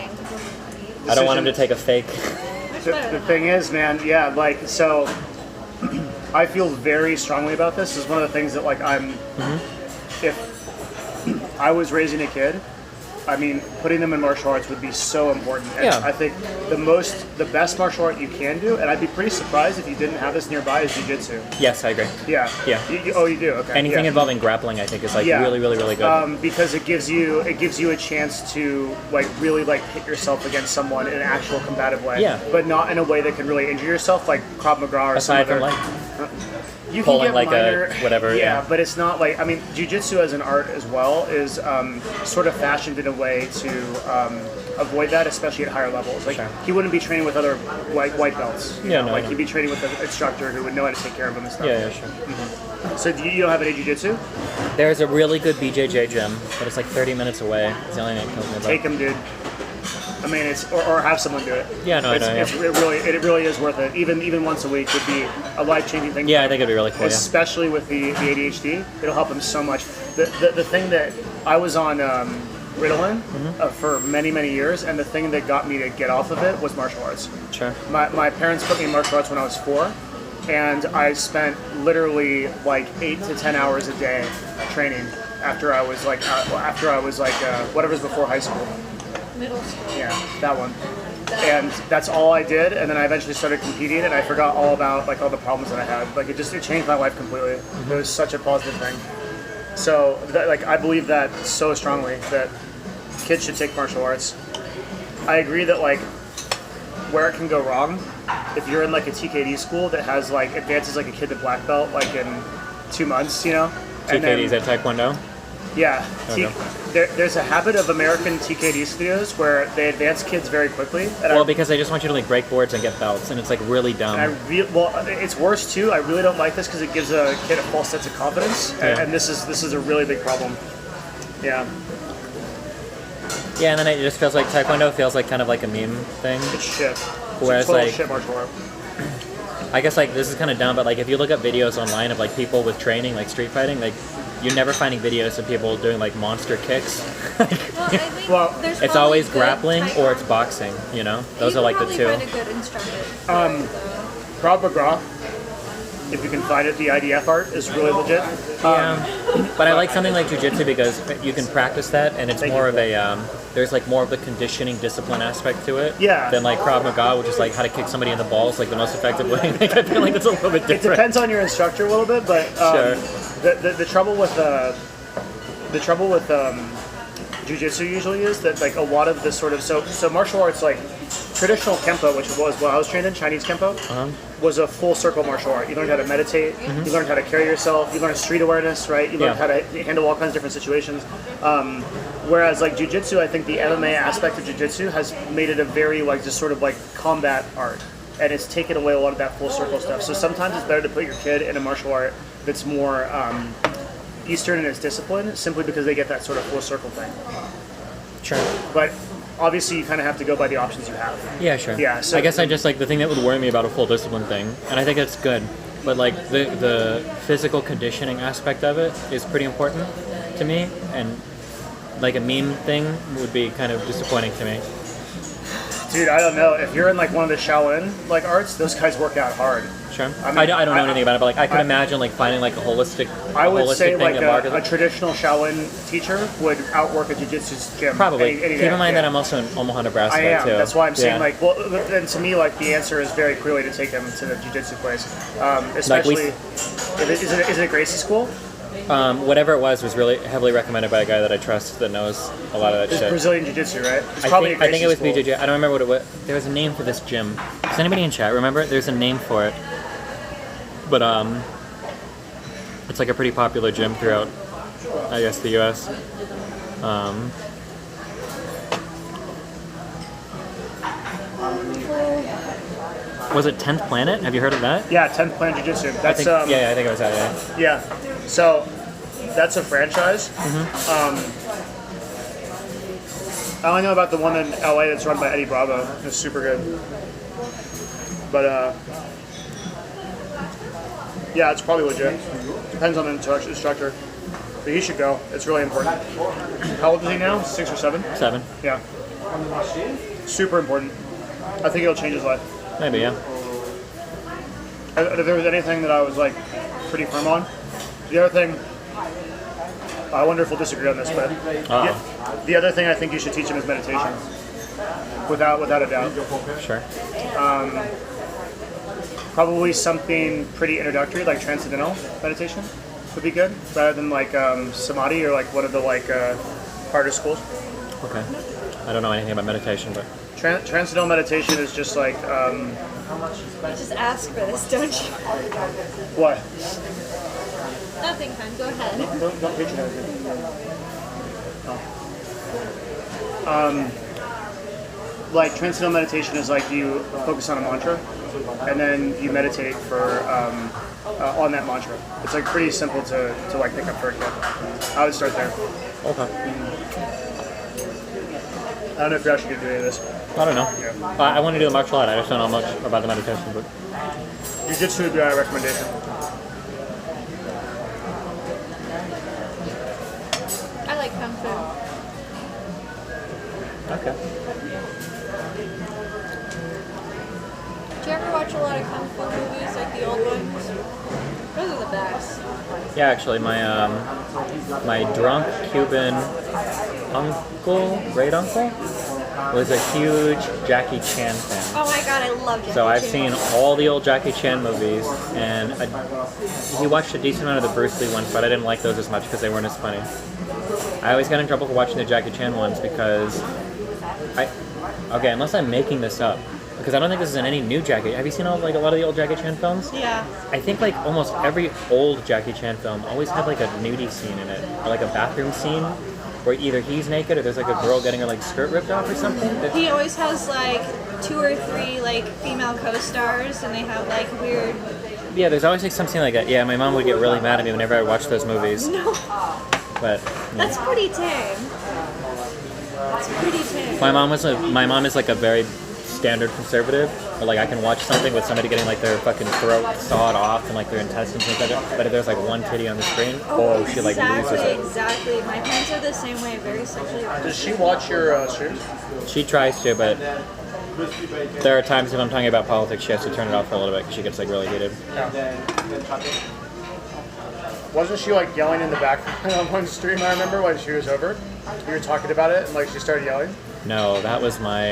I don't want him to take a fake. the thing is, man. Yeah, like so. I feel very strongly about this. This is one of the things that like I'm. If I was raising a kid, I mean, putting them in martial arts would be so important. And Yeah. I think the best martial art you can do, and I'd be pretty surprised if you didn't have this nearby, is jiu-jitsu. Yes, I agree. Yeah. Yeah. You do? Okay. Anything yeah. involving grappling, I think, is like Yeah. really, really, really good. Because it gives you a chance to like really like hit yourself against someone in an actual combative way. Yeah. But not in a way that can really injure yourself, like Krav Maga or some Aside other. from like You pulling can get like minor, a whatever. Yeah, but it's not like, I mean, jiu-jitsu as an art as well is sort of fashioned in a way to avoid that, especially at higher levels. Like Sure. he wouldn't be training with other white belts. You Yeah, know? no, like I know. he'd be training with an instructor who would know how to take care of him and stuff. Yeah, sure. So you don't have any jiu-jitsu? There's a really good BJJ gym, but it's like 30 minutes away. It's the only thing that kills me about Take him, dude. I mean, it's or have someone do it. Yeah, no, I know, It really is worth it. Even once a week would be a life-changing thing. Yeah, I think it'd be really cool. Yeah. Especially with the ADHD, it'll help him so much. The thing that I was on Ritalin for many years, and the thing that got me to get off of it was martial arts. Sure. My parents put me in martial arts when I was 4, and I spent literally like 8 to 10 hours a day training after I was like whatever's before high school. Middle school. Yeah, that one. And that's all I did, and then I eventually started competing, and I forgot all about like all the problems that I had. Like it changed my life completely. It was such a positive thing. So like I believe that so strongly that kids should take martial arts. I agree that like where it can go wrong, if you're in like a TKD school that has like advances like a kid to black belt like in 2 months, you know. And then- TKD's at Taekwondo? yeah, Okay. there's a habit of American TKD studios where they advance kids very quickly. And Well, because they just want you to like break boards and get belts, and it's like really dumb. it's worse too. I really don't like this because it gives a kid a false sense of confidence, Yeah. and this is a really big problem. Yeah, Yeah, and then it just feels like Taekwondo feels like kind of like a meme thing. it's shit. Whereas, it's total like- shit martial art. I guess like this is kind of dumb, but like if you look up videos online of like people with training, like street fighting, like you're never finding videos of people doing like monster kicks. Well, I think Well, there's It's probably always good grappling Thai or it's artists. boxing, you know? Those You are like the can two. probably find a good instructor. for it, though. Krav Maga, if you can find it, the IDF art is really legit. Yeah, but I like something like jujitsu because you can practice that, and it's Thank more you. of a there's like more of the conditioning discipline aspect to it. Yeah. Than like Krav Maga, which is like how to kick somebody in the balls like the most effective way. Like, I feel like that's a little bit It different. depends on your instructor a little bit, but Sure. the trouble with jiu-jitsu usually is that like a lot of the sort of so martial arts like traditional kempo, which was what I was trained in, Chinese kempo, was a full circle martial art. You learned how to meditate, you learned how to carry yourself, you learned street awareness, right? You learned Yeah. how to handle all kinds of different situations. Whereas like jiu-jitsu, I think the MMA aspect of jiu-jitsu has made it a very like just sort of like combat art. And it's taken away a lot of that full circle stuff. So sometimes it's better to put your kid in a martial art that's more Eastern in its discipline, simply because they get that sort of full circle thing. Sure. But obviously, you kind of have to go by the options you have. Yeah, sure. Yeah, so- I guess I just like the thing that would worry me about a full discipline thing, and I think it's good, but like the physical conditioning aspect of it is pretty important to me, and like a meme thing would be kind of disappointing to me. Dude, I don't know. If you're in like one of the Shaolin like arts, those guys work out hard. Sure. I mean, I don't know anything about it, but like I could I- imagine like finding like a holistic. I would holistic say thing like that markets a it. traditional Shaolin teacher would outwork a jiu-jitsu gym. Probably. any Keep day, in mind yeah. that I'm also in Omaha, Nebraska I am. too. That's why I'm saying Yeah. like, well, and to me like the answer is very clearly to take them to the jiu-jitsu place, especially. Is it a Gracie school? Whatever it was really heavily recommended by a guy that I trust that knows a lot of that It's shit. Brazilian jiu-jitsu, right? It's I probably think, a I think it was Gracie school. BJJ. I don't remember what it was. There was a name for this gym. Does anybody in chat remember it? There's a name for it. But It's like a pretty popular gym throughout, I guess, the U.S. Was it 10th Planet? Have you heard of that? Yeah, 10th Planet Jiu-Jitsu. I That's think, I think it was that. Yeah. yeah. So that's a franchise. I only know about the one in LA that's run by Eddie Bravo. It's super good. But yeah, it's probably legit. Depends on the instructor. But he should go. It's really important. How old is he now? 6 or 7? 7. Yeah. Super important. I think it'll change his life. Maybe, yeah. If there was anything that I was like pretty firm on, the other thing, I wonder if we'll disagree on this, but the other thing I think you should teach him is meditation, without a doubt. Sure. Probably something pretty introductory, like transcendental meditation, would be good, rather than like samadhi or like one of the like harder schools. Okay. I don't know anything about meditation, but Transcendental meditation is just like You just ask for this, don't you? what? Nothing, hon. Go ahead. Don't patronize me. Like transcendental meditation is like you focus on a mantra, and then you meditate for on that mantra. It's like pretty simple to like pick up for a kid. I would start there. okay. I don't know if you're actually gonna do any of this. I don't know. Yeah. I want to do a martial art. I just don't know much about the meditation, but Jiu-jitsu would be my recommendation. I like Kung Fu. okay. Do you ever watch a lot of Kung Fu movies, like the old ones? Those are the best. Yeah, actually, my drunk Cuban uncle, great uncle, was a huge Jackie Chan fan. Oh my god, I love Jackie So I've Chan. seen all the old Jackie Chan movies, and he watched a decent amount of the Bruce Lee ones, but I didn't like those as much because they weren't as funny. I always got in trouble for watching the Jackie Chan ones because unless I'm making this up, because I don't think this is in any new Jackie. Have you seen a lot of the old Jackie Chan films? Yeah. I think like almost every old Jackie Chan film always had like a nudie scene in it, or like a bathroom scene where either he's naked or there's like a girl getting her like skirt ripped off or something. He always has like 2 or 3 like female co-stars, and they have like weird. Yeah, there's always like something like that. Yeah, my mom would get really mad at me whenever I watched those movies. No, But that's pretty tame. That's pretty tame. my mom is like a very standard conservative. But, like I can watch something with somebody getting like their fucking throat sawed off and like their intestines and stuff. But if there's like one titty on the screen, she like loses it. Exactly. My parents are the same way. Very sexually. Does she watch your streams? She tries to, but there are times if I'm talking about politics, she has to turn it off for a little bit because she gets like really heated. Wasn't she like yelling in the background on one stream? I remember when she was over. You were talking about it, and like she started yelling. No, that was my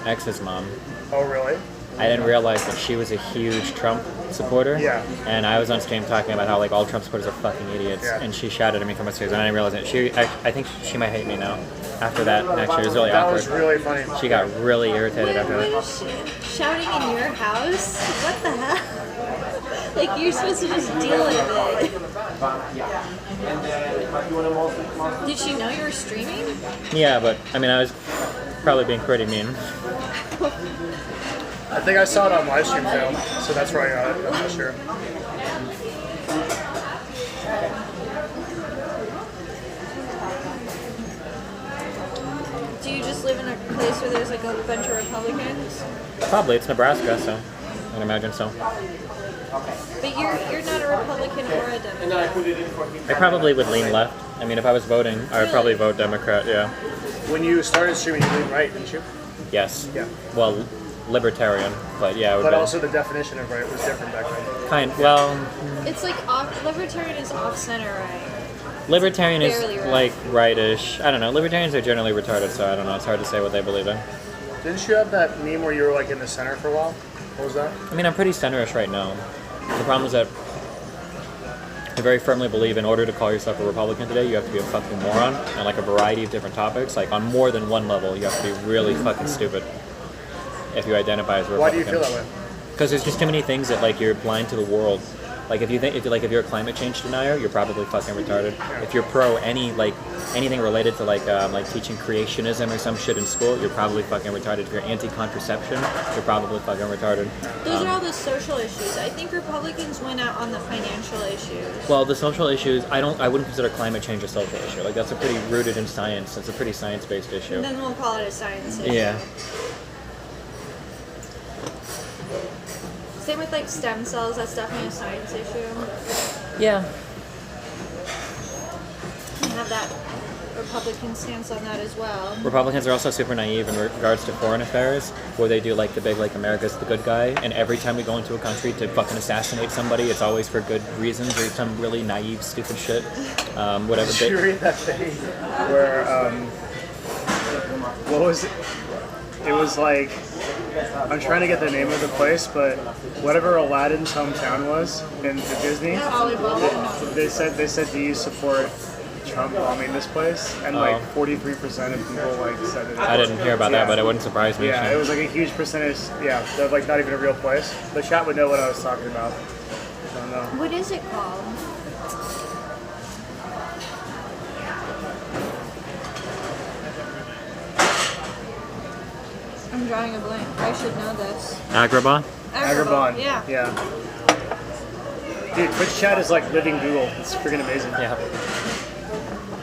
ex's mom. Oh, really? I didn't realize that she was a huge Trump supporter. Yeah. And I was on stream talking about how like all Trump supporters are fucking idiots. Yeah. And she shouted at me from upstairs, and I didn't realize it. I think she might hate me now. After that, actually, it was really That awkward. was really funny. She got really irritated Wait, after were that. you shouting in your house? What the hell? Like you're supposed to just deal with it. Did she know you were streaming? Yeah, but I mean, I was probably being pretty mean. I think I saw it on live stream too, so that's where I got it. I'm not sure. Do you just live in a place where there's like a bunch of Republicans? Probably, it's Nebraska, so I'd imagine so. But you're not a Republican or a Democrat. I probably would lean left. I mean, if I was voting, I would probably vote Democrat. Yeah. When you started streaming, you leaned right, didn't you? Yes. Yeah. Well, libertarian, but yeah, it would But be also the definition of right was different back then. It's like libertarian is off center right. Libertarian is Barely right. like rightish. I don't know. Libertarians are generally retarded, so I don't know. It's hard to say what they believe in. Didn't you have that meme where you were like in the center for a while? What was that? I mean, I'm pretty centerish right now. The problem is that I very firmly believe in order to call yourself a Republican today, you have to be a fucking moron on like a variety of different topics. Like on more than one level, you have to be really fucking stupid if you identify as a Why do Republican. you feel that way? Because there's just too many things that like you're blind to the world. Like if you're a climate change denier, you're probably fucking retarded. If you're pro anything related to like teaching creationism or some shit in school, you're probably fucking retarded. If you're anti-contraception, you're probably fucking retarded. Those are all the social issues. I think Republicans win out on the financial issues. Well, the social issues, I wouldn't consider climate change a social issue. Like that's a pretty rooted in science. It's a pretty science-based issue. And then we'll call it a science issue. Yeah. Same with like stem cells. That's definitely a science issue. Yeah. We have that Republican stance on that as well. Republicans are also super naive in regards to foreign affairs, where they do like the big like America's the good guy, and every time we go into a country to fucking assassinate somebody, it's always for good reasons or some really naive, stupid shit. Whatever. Did you read that thing where what was it? It was like, I'm trying to get the name of the place, but whatever Aladdin's hometown was in the Disney, they said, do you support Trump bombing this place? And like 43% of people like said it. I didn't hear about that, but it wouldn't surprise me. Yeah, it was like a huge percentage. Yeah, they're like not even a real place. The chat would know what I was talking about. I don't know. What is it called? I'm drawing a blank. I should know this. Agrabah? Agrabah. Yeah. Dude, Twitch chat is like living Google. It's freaking amazing. Yeah.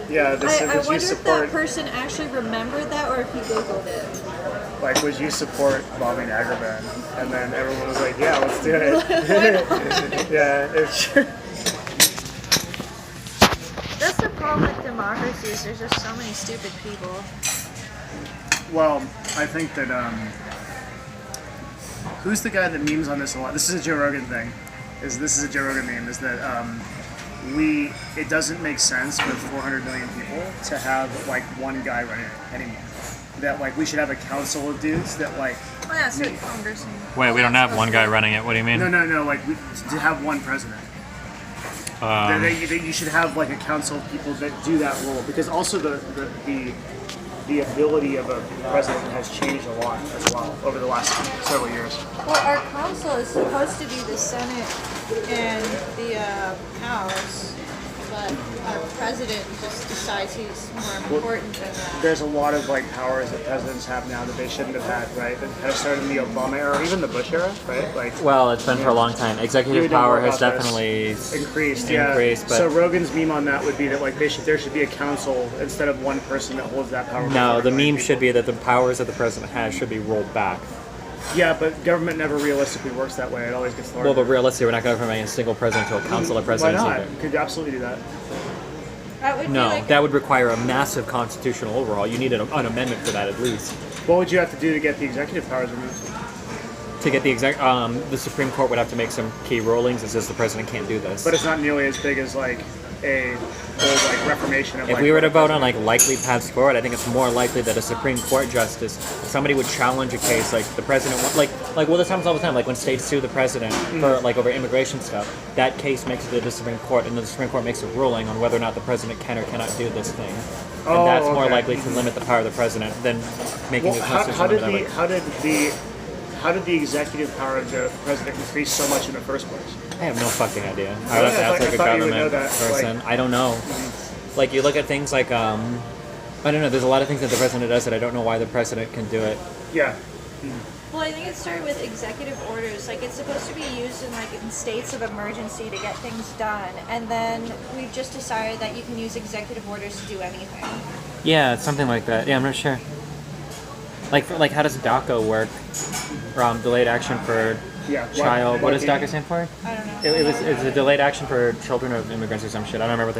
Yeah, they said, I would you wonder if support, that person actually remembered that or if he Googled it. like, would you support bombing Agrabah? And then everyone was like, yeah, let's do it. Yeah, it's That's the problem with democracies. There's just so many stupid people. well, I think that, who's the guy that memes on this a lot? This is a Joe Rogan thing. This is a Joe Rogan meme, is that, it doesn't make sense with 400 million people to have like one guy running it anymore. That like we should have a council of dudes that like. Oh yeah, so Congress. Wait, we don't have one guy running it. What do you mean? No. Like to have one president. That you should have like a council of people that do that role, because also the ability of a president has changed a lot as well over the last several years. Well, our council is supposed to be the Senate and the House, but our president just decides he's more important than that. There's a lot of like powers that presidents have now that they shouldn't have had, right? That kind of started in the Obama era or even the Bush era, right? Like, Well, it's been for a long time. you Executive would know power more has about this. definitely increased. but So Rogan's meme on that would be that like there should be a council instead of one person that holds that power. no, the Like, meme should be that the powers that the president has should be rolled back. Yeah, but government never realistically works that way. It always gets larger. Well, but realistically, we're not going from a single president to a council of Why presidents not? either. You could absolutely do that. That would be No, like that would require a massive constitutional overhaul. You need an amendment for that at least. What would you have to do to get the executive powers removed? To get the Supreme Court would have to make some key rulings that says the president can't do this. But it's not nearly as big as like a whole like reformation of. If like, we were to what vote on like likely paths forward, I think it's more likely that a Supreme Court justice, somebody would challenge a case like the president, well, this happens all the time. Like when states sue the president for like over immigration stuff, that case makes it to the Supreme Court, and the Supreme Court makes a ruling on whether or not the president can or cannot do this thing, and that's more okay. likely to limit the power of the president than making Well, a how constitutional did amendment. how did the executive power of the president increase so much in the first place? I have no fucking idea. Yeah, I would have to ask I like a thought you would government know that, person. like- I don't know. Like you look at things like I don't know. There's a lot of things that the president does that I don't know why the president can do it. Yeah. Well, I think it started with executive orders. Like it's supposed to be used in states of emergency to get things done, and then we've just decided that you can use executive orders to do anything. Yeah, it's something like that. Yeah, I'm not sure. Like how does DACA work? Delayed action for Yeah. child. What does DACA stand for? I don't know. It's a delayed action for children of immigrants or some shit. I don't remember what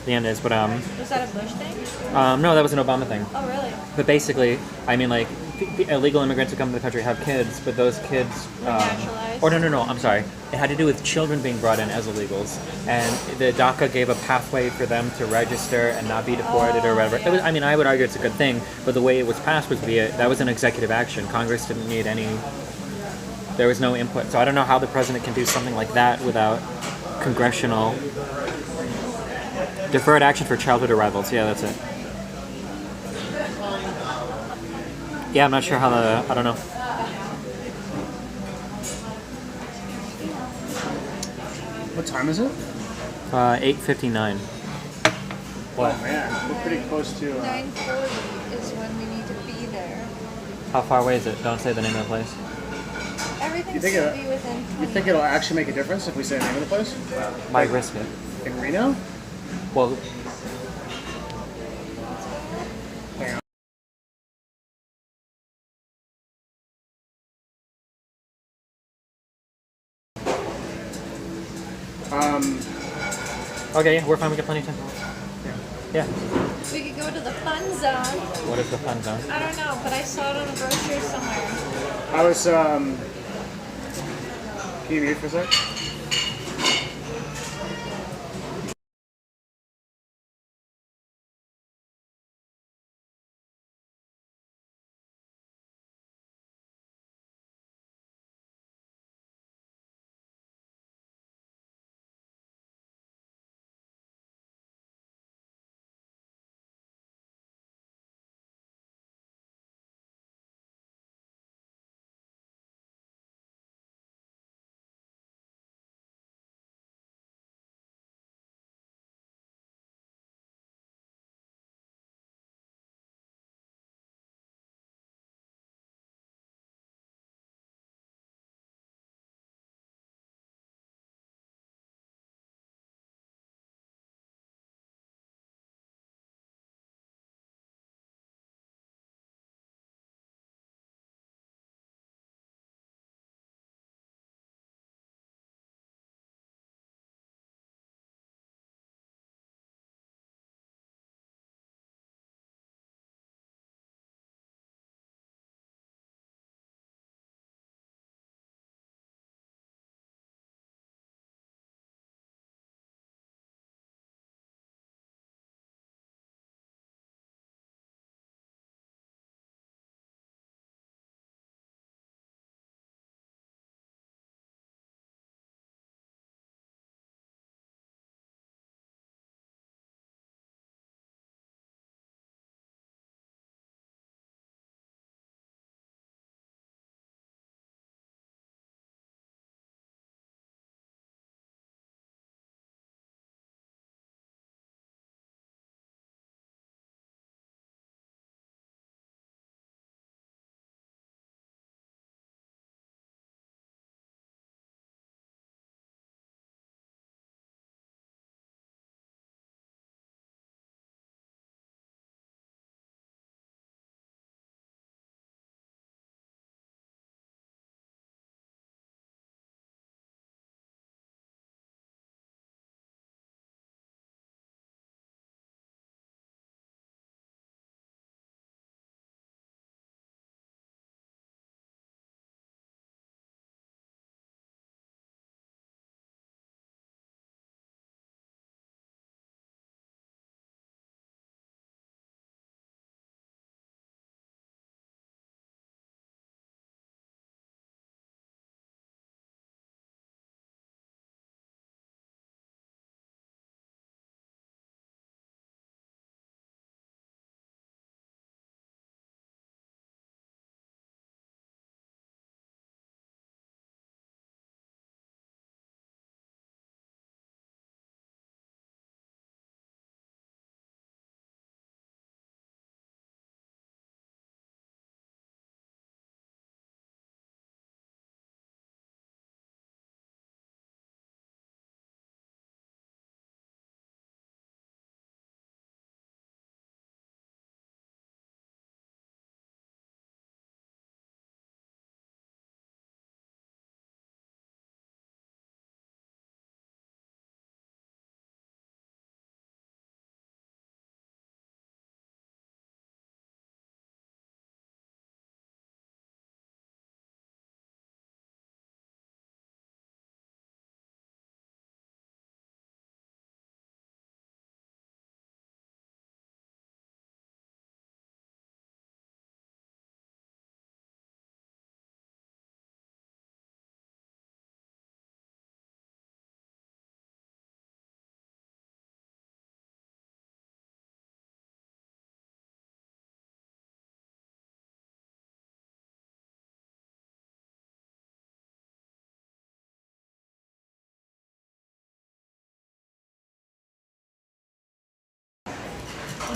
the end is, but Was that a Bush thing? no, that was an Obama thing. Oh, really? But basically, I mean, like, illegal immigrants who come to the country have kids, but those kids... naturalized? Or no, I'm sorry. It had to do with children being brought in as illegals. And the DACA gave a pathway for them to register and not be deported or whatever. Yeah. It was, I mean, I would argue it's a good thing, but the way it was passed was that was an executive action. Congress didn't need any... There was no input. So I don't know how the president can do something like that without congressional... Deferred action for childhood arrivals. Yeah, that's it. Yeah, I'm not sure how I don't know. What time is it? 8:59. What? Oh man, we're pretty close to. 9:40 is when we need to be there. How far away is it? Don't say the name of the place. Everything You think should it- be within 20 You think it'll actually make a difference if we say the name of the place? Why risk it? In Reno? Well, Hang on. okay, we're fine. We got plenty of time. Yeah. We could go to the fun zone. What is the fun zone? I don't know, but I saw it on a brochure somewhere. I was, can you mute for a sec?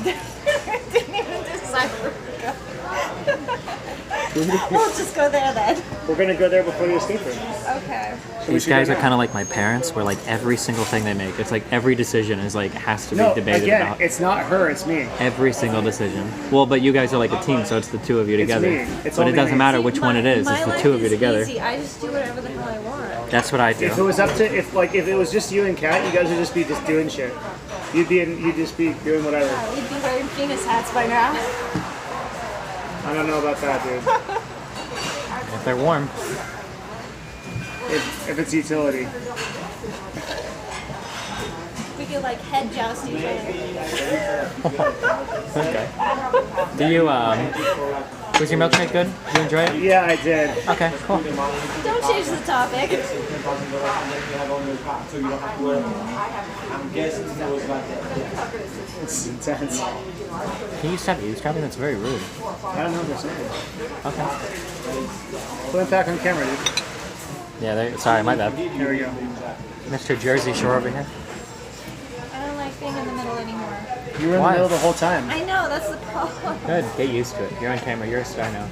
Didn't even decide where to go. We'll just go there then. We're gonna go there before the escape room. Okay. These guys are kind of like my parents, where like every single thing they make, it's like every decision is like has to be No, debated again, about. it's not her, it's me. Every single decision. Well, but you guys are like a team, so it's the two of you together. me. It's But it only doesn't me. matter which one it is. My It's the life two of you is together. Easy. I just do whatever the hell I want. That's what I do. If it was up to if it was just you and Kat, you guys would just be doing shit. You'd just be doing whatever. We'd be wearing penis hats by now. I don't know about that, dude. If they're warm. If it's utility. We could like head joust each other. Okay. Do you was your milkshake good? Did you enjoy it? Yeah, I did. Okay, cool. Don't change the topic. It's intense. Can you stop eavesdropping? That's very rude. I don't know what they're saying. Okay. Put it back on camera, dude. Yeah, sorry, my bad. There we go. Mr. Jersey Shore over here. I don't like being in the middle anymore. You were in Why? the middle the whole time. I know, that's the problem. Good, get used to it. You're on camera, you're a star now.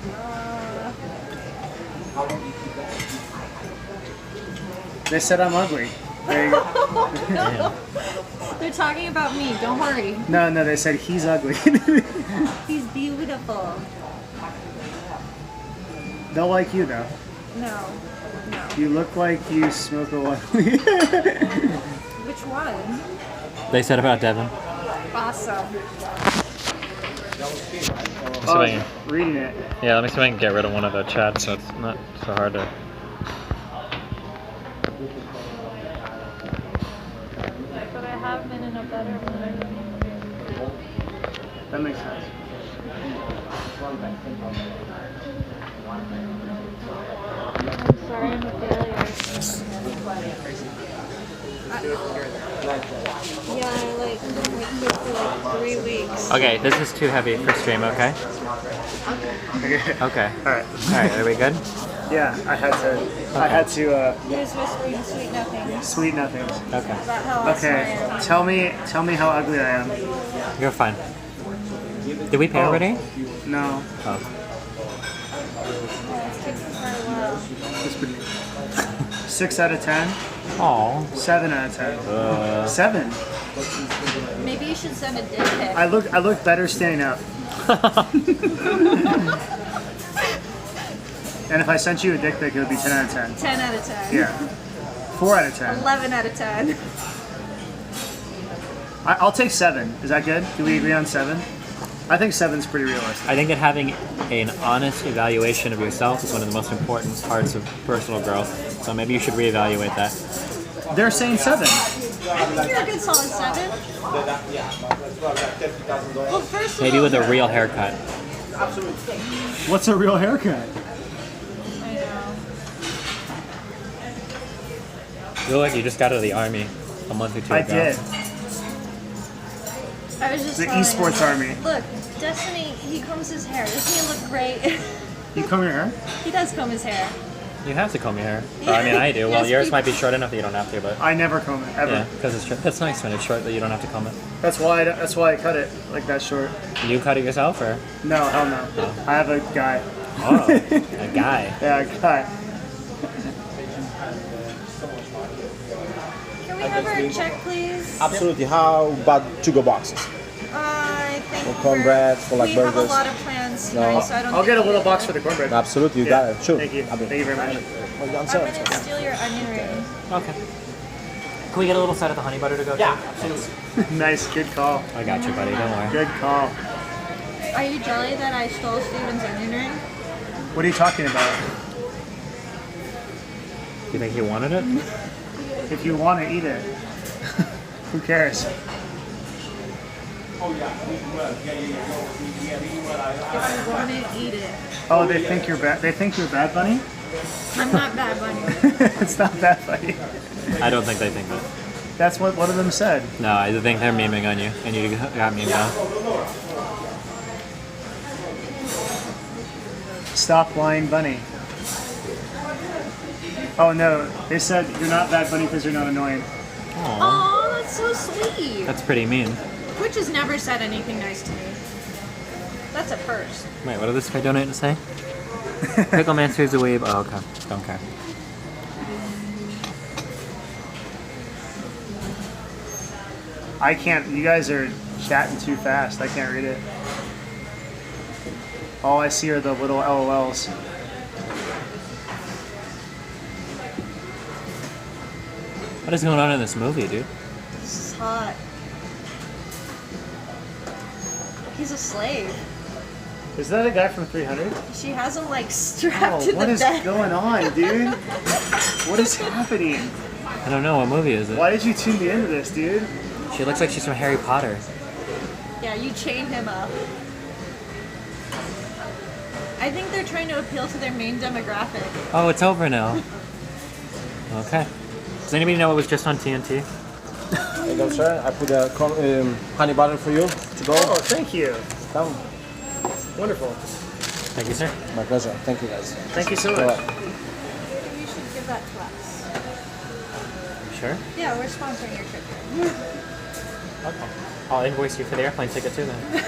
They said I'm ugly. There you go. They're talking about me, don't worry. No, they said he's ugly. He's beautiful. They'll like you though. No. You look like you smoke a lot. Which one? They said about Devin. Awesome. Reading it. Yeah, let me see if I can get rid of one of the chats so it's not so hard to. But I have been in a better mood. That makes sense. I'm sorry I'm a failure. Yeah, I like quit for like 3 weeks. Okay, this is too heavy for stream, okay? Okay. Alright. Alright, are we good? Yeah, I had to Here's whispering sweet nothings sweet nothings. Okay. about how awesome I Okay. am. Tell me how ugly I am. You're fine. Did we pay Oh. already? No. Oh. It's taken quite a while. It's pretty 6 out of 10. Aw. 7 out of 10. 7. Maybe you should send a dick pic. I look better standing up. And if I sent you a dick pic, it would be 10 out of 10. 10 out of 10. Yeah. 4 out of 10. 11 out of 10. I'll take 7. Is that good? Do we agree on 7? I think 7's pretty realistic. I think that having an honest evaluation of yourself is one of the most important parts of personal growth. So maybe you should reevaluate that. They're saying 7. I think you're a good solid 7. Well, first of Maybe all, with a real haircut. What's a real haircut? I know. You look like you just got out of the army a month or two I ago. did. I was just The telling esports him, army. Look, Destiny, he combs his hair. Doesn't he look great? You comb your hair? He does comb his hair. You have to comb your hair. Or, I mean, I do. Well, Yes, yours people- might be short enough that you don't have to, but I never comb it ever. yeah, because it's short. That's nice when it's short that you don't have to comb it. That's why I cut it like that short. You cut it yourself, or No, hell no. I have a guy. oh, a guy? Yeah, a guy. Can we have our check, please? Absolutely. How about to-go boxes? I think For cornbread, for like we have a burgers? lot of plans tonight, so I don't I'll think get a we little need box it. for the cornbread. Absolutely, you got it. Sure. Thank you. I mean, Thank you very much. well done, I'm sir. gonna steal your onion ring. Okay. Can we get a little side of the honey butter to go? Yeah, too? absolutely. Nice, good call. I got you, buddy. Don't worry. Good call. Are you jelly that I stole Steven's onion ring? What are you talking about? You think you wanted it? If you want to eat it, who cares? If you want to eat it. Oh, they think you're bad. They think you're Bad Bunny. I'm not Bad Bunny. It's not Bad Bunny. I don't think they think that. That's what one of them said. No, I think they're memeing on you, and you got memed on. Stop lying, Bunny. Oh no, they said you're not Bad Bunny because you're not annoying. Aw, Oh, that's so sweet. that's pretty mean. Twitch has never said anything nice to me. That's a first. Wait, what did this guy donate to say? Picklemancer's a weeb. Oh, okay. Don't care. I can't. You guys are chatting too fast. I can't read it. All I see are the little LOLs. What is going on in this movie, dude? This is hot. He's a slave. Is that a guy from 300? She has him like strapped to What the is bed. going on, dude? What is happening? I don't know. What movie is it? Why did you tune me into this, dude? She looks like she's from Harry Potter. Yeah, you chain him up. I think they're trying to appeal to their main demographic. Oh, it's over now. Okay. Does anybody know what was just on TNT? There you go, sir. I put a honey butter for you to go. Oh, thank you. Down. Wonderful. Thank you, sir. My pleasure. Thank you, guys. Thank you so All much. right. Maybe you should give that to us. Sure. Yeah, we're sponsoring your trip. Okay. I'll invoice you for the airplane ticket too then.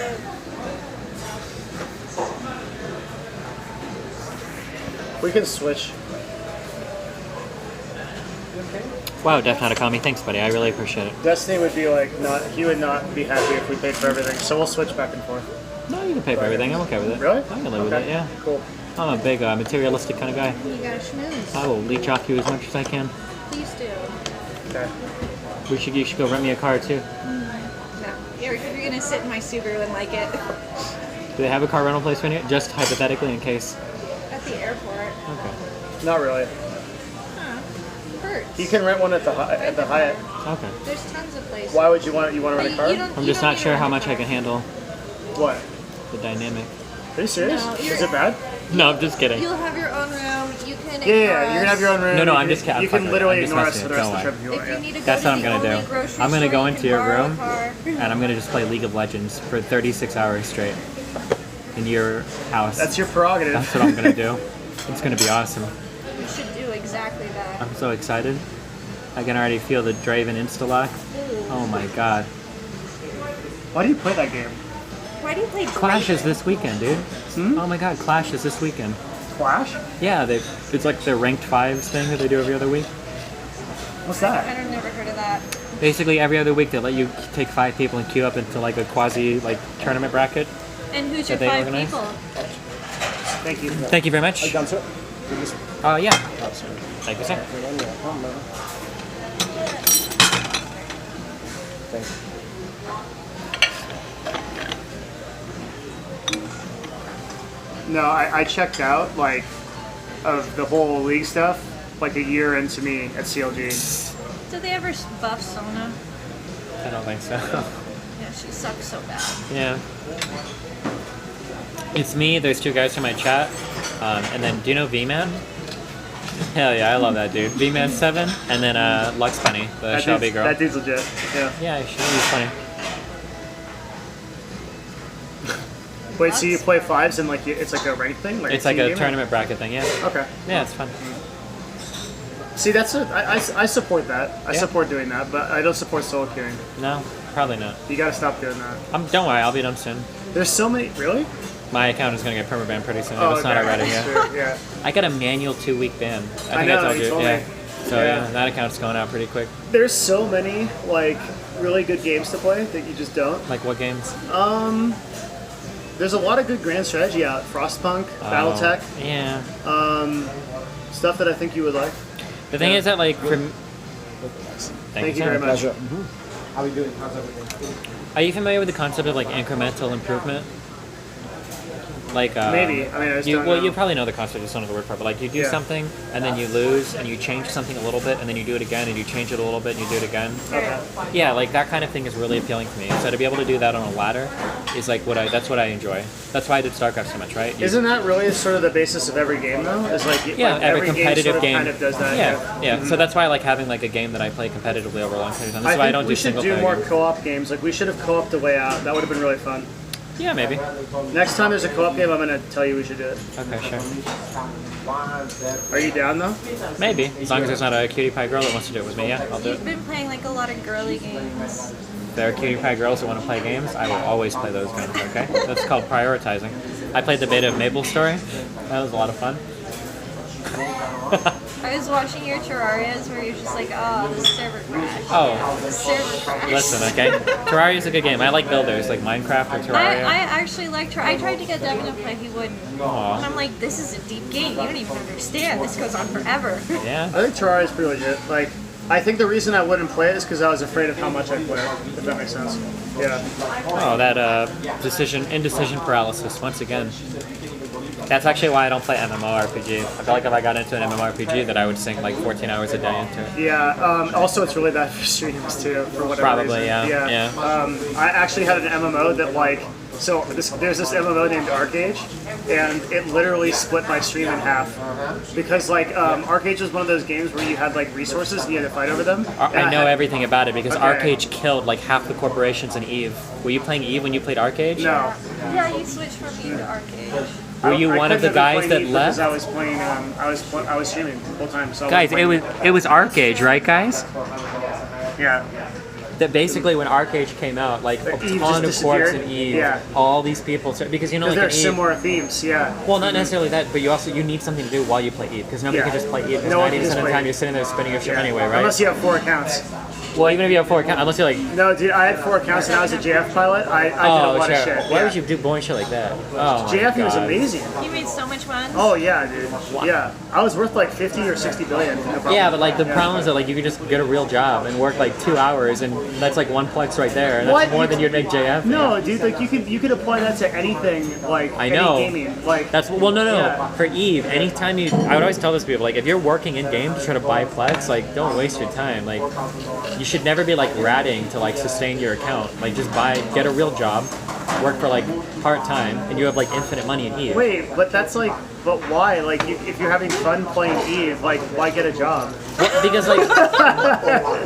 We can switch. Wow, Def Natakami, thanks, buddy. I really appreciate it. Destiny would be like not. He would not be happy if we paid for everything. So we'll switch back and forth. No, you can pay for everything. I'm okay with it. Really? I can live with it. Yeah. Cool. I'm a big materialistic kind of guy. You gotta schmooze. I will leech off you as much as I can. Please do. Okay. You should go rent me a car too. No. You're gonna sit in my Subaru and like it. Do they have a car rental place for you? Just hypothetically, in case. At the airport. Okay. Not really. Huh. Hurts. You can rent one at the Hyatt. Okay. There's tons of places. Why would you want? You want to But rent a car? I'm just not sure how much I can handle What? the dynamic. Are you serious? No, Is it bad? No, I'm just kidding. You'll have your own room. You can. Yeah, you're gonna have your own room. No, You I'm can- just kidding. You I'm can fucking literally with you. I'm ignore just us for the messing rest with of the you. trip if you If want. you need to That's go what to I'm the gonna only do. grocery I'm gonna store, go you into can your borrow a room car. and I'm gonna just play League of Legends for 36 hours straight in your house. That's your prerogative. That's what I'm gonna do. It's gonna be awesome. You should do exactly that. I'm so excited. I can already feel the Draven insta-lock. Oh my god. Why do you play that game? Why do you play Clash is this weekend, dude. Hmm? Oh my god, Clash is this weekend. Clash? Yeah, it's like the ranked fives thing that they do every other week. What's I that? don't never heard of that. Basically, every other week they let you take 5 people and queue up into like a quasi like tournament bracket. And who's your That they 5 organize? people? Thank you. Thank you very much. Are you done, sir? Yeah. Thank you, sir. Thank you. No, I checked out like of the whole league stuff like a year into me at CLG. Did they ever buff Sona? I don't think so. Yeah, she sucks so bad. Yeah. It's me, there's 2 guys from my chat, and then, do you know V-Man? Hell yeah, I love that dude. V-Man 7, and then Lux Bunny, the That Shelby dude's- girl. That dude's legit. Yeah. Yeah, she's funny. Wait, so you play fives and like it's like a ranked thing? It's like team a game? tournament bracket thing, yeah. Okay. Yeah, it's fun. See, I support that. I Yeah. support doing that, but I don't support solo queuing. No, probably not. You gotta stop doing that. Don't worry, I'll be done soon. There's so many. Really? My account is gonna get permabanned pretty soon if it's not okay. already. Yeah. Sure, yeah. I got a manual 2-week ban. I know, told you you. told Yeah. me. So Yeah. yeah, that account's going out pretty quick. There's so many like really good games to play that you just don't. Like what games? There's a lot of good grand strategy out. Frostpunk, BattleTech, Yeah. stuff that I think you would like. The thing is that like from. Thank you sir. very much. Pleasure. How are you doing? How's everything? Are you familiar with the concept of like incremental improvement? Like Maybe. I mean, I just don't know. you probably know the concept. Just don't know the word for it. But like you do Yeah. something and then you lose and you change something a little bit and then you do it again and you change it a little bit and you do it again. Okay. Yeah, like that kind of thing is really appealing to me. So to be able to do that on a ladder is like that's what I enjoy. That's why I did StarCraft so much, right? Isn't that really sort of the basis of every game though? Is like Yeah, every competitive game, sort of game kind of does that. Yeah. So that's why I like having like a game that I play competitively over a long period of time. That's why I think don't we do should single do player more games. co-op games. Like we should have co-oped the way out. That would have been really fun. Yeah, maybe. Next time there's a co-op game, I'm gonna tell you we should do it. Okay, sure. Are you down though? Maybe. As long as there's not a cutie pie girl that wants to do it with me, yeah, I'll do it. You've been playing like a lot of girly games. there are cutie pie girls that want to play games, I will always play those games, okay? That's called prioritizing. I played the beta of Maple Story. That was a lot of fun. I was watching your Terrarias where you're just like, oh, the server crashed. Oh, The server crashed. listen, okay? Terraria is a good game. I like builders, like Minecraft or Terraria. I actually like Terraria. I tried to get Devin to play, he wouldn't. Aw. And I'm like, this is a deep game. You don't even understand. This goes on forever. Yeah? I think Terraria is pretty legit. Like, I think the reason I wouldn't play it is because I was afraid of how much I play it, if that makes sense. Yeah. Oh, that indecision paralysis, once again. That's actually why I don't play MMORPG. I feel like if I got into an MMORPG that I would sink like 14 hours a day into it. Yeah, also it's really bad for streams too, for whatever Probably, reason. yeah. I actually had an MMO that like, so there's this MMO named Arcage, and it literally split my stream in half. Because like, Arcage was one of those games where you had like resources and you had to fight over them. I know everything about it because Okay. Arcage killed like half the corporations in EVE. Were you playing EVE when you played Arcage? No. Yeah, you switched from me to Arcade. Were you I one of the couldn't guys play that Eve left? Because I was playing, I was streaming the whole time. So I Guys, playing- it was Arcage, right, guys? Yeah. That basically when Arcage came out, like a Eve ton just of quarks disappeared? in EVE, Yeah. all these people, because you know, like There are in EVE, similar themes, yeah. well, not necessarily that, but you need something to do while you play EVE, because nobody Yeah. can just play EVE, because No one can 90% just of the play time EVE. you're sitting there spinning your shit Yeah. anyway, right? Unless you have 4 accounts. Well, even if you have 4 accounts, unless you're like, No, dude, I had 4 accounts and I was a JF pilot. I did a lot sure. of shit. Why yeah. would you do boring shit like that? Oh, my JF was God. amazing. You made so much money. Oh yeah, dude. Yeah, I was worth like 50 or 60 billion. No problem. Yeah, but like the Yeah. problem is that like you could just get a real job and work like 2 hours, and that's like 1 plex right there, and What? that's more than you'd make JF. No, dude, like you could apply that to anything, like I know. any gaming. Like That's well, no. Yeah. For EVE, anytime I would always tell this to people, like if you're working in game to try to buy plex, like don't waste your time. Like you should never be like ratting to like sustain your account. Like just get a real job, work for like part time, and you have like infinite money in EVE. wait, but that's like, but why? Like if you're having fun playing Eve, like why get a job? Well, because like,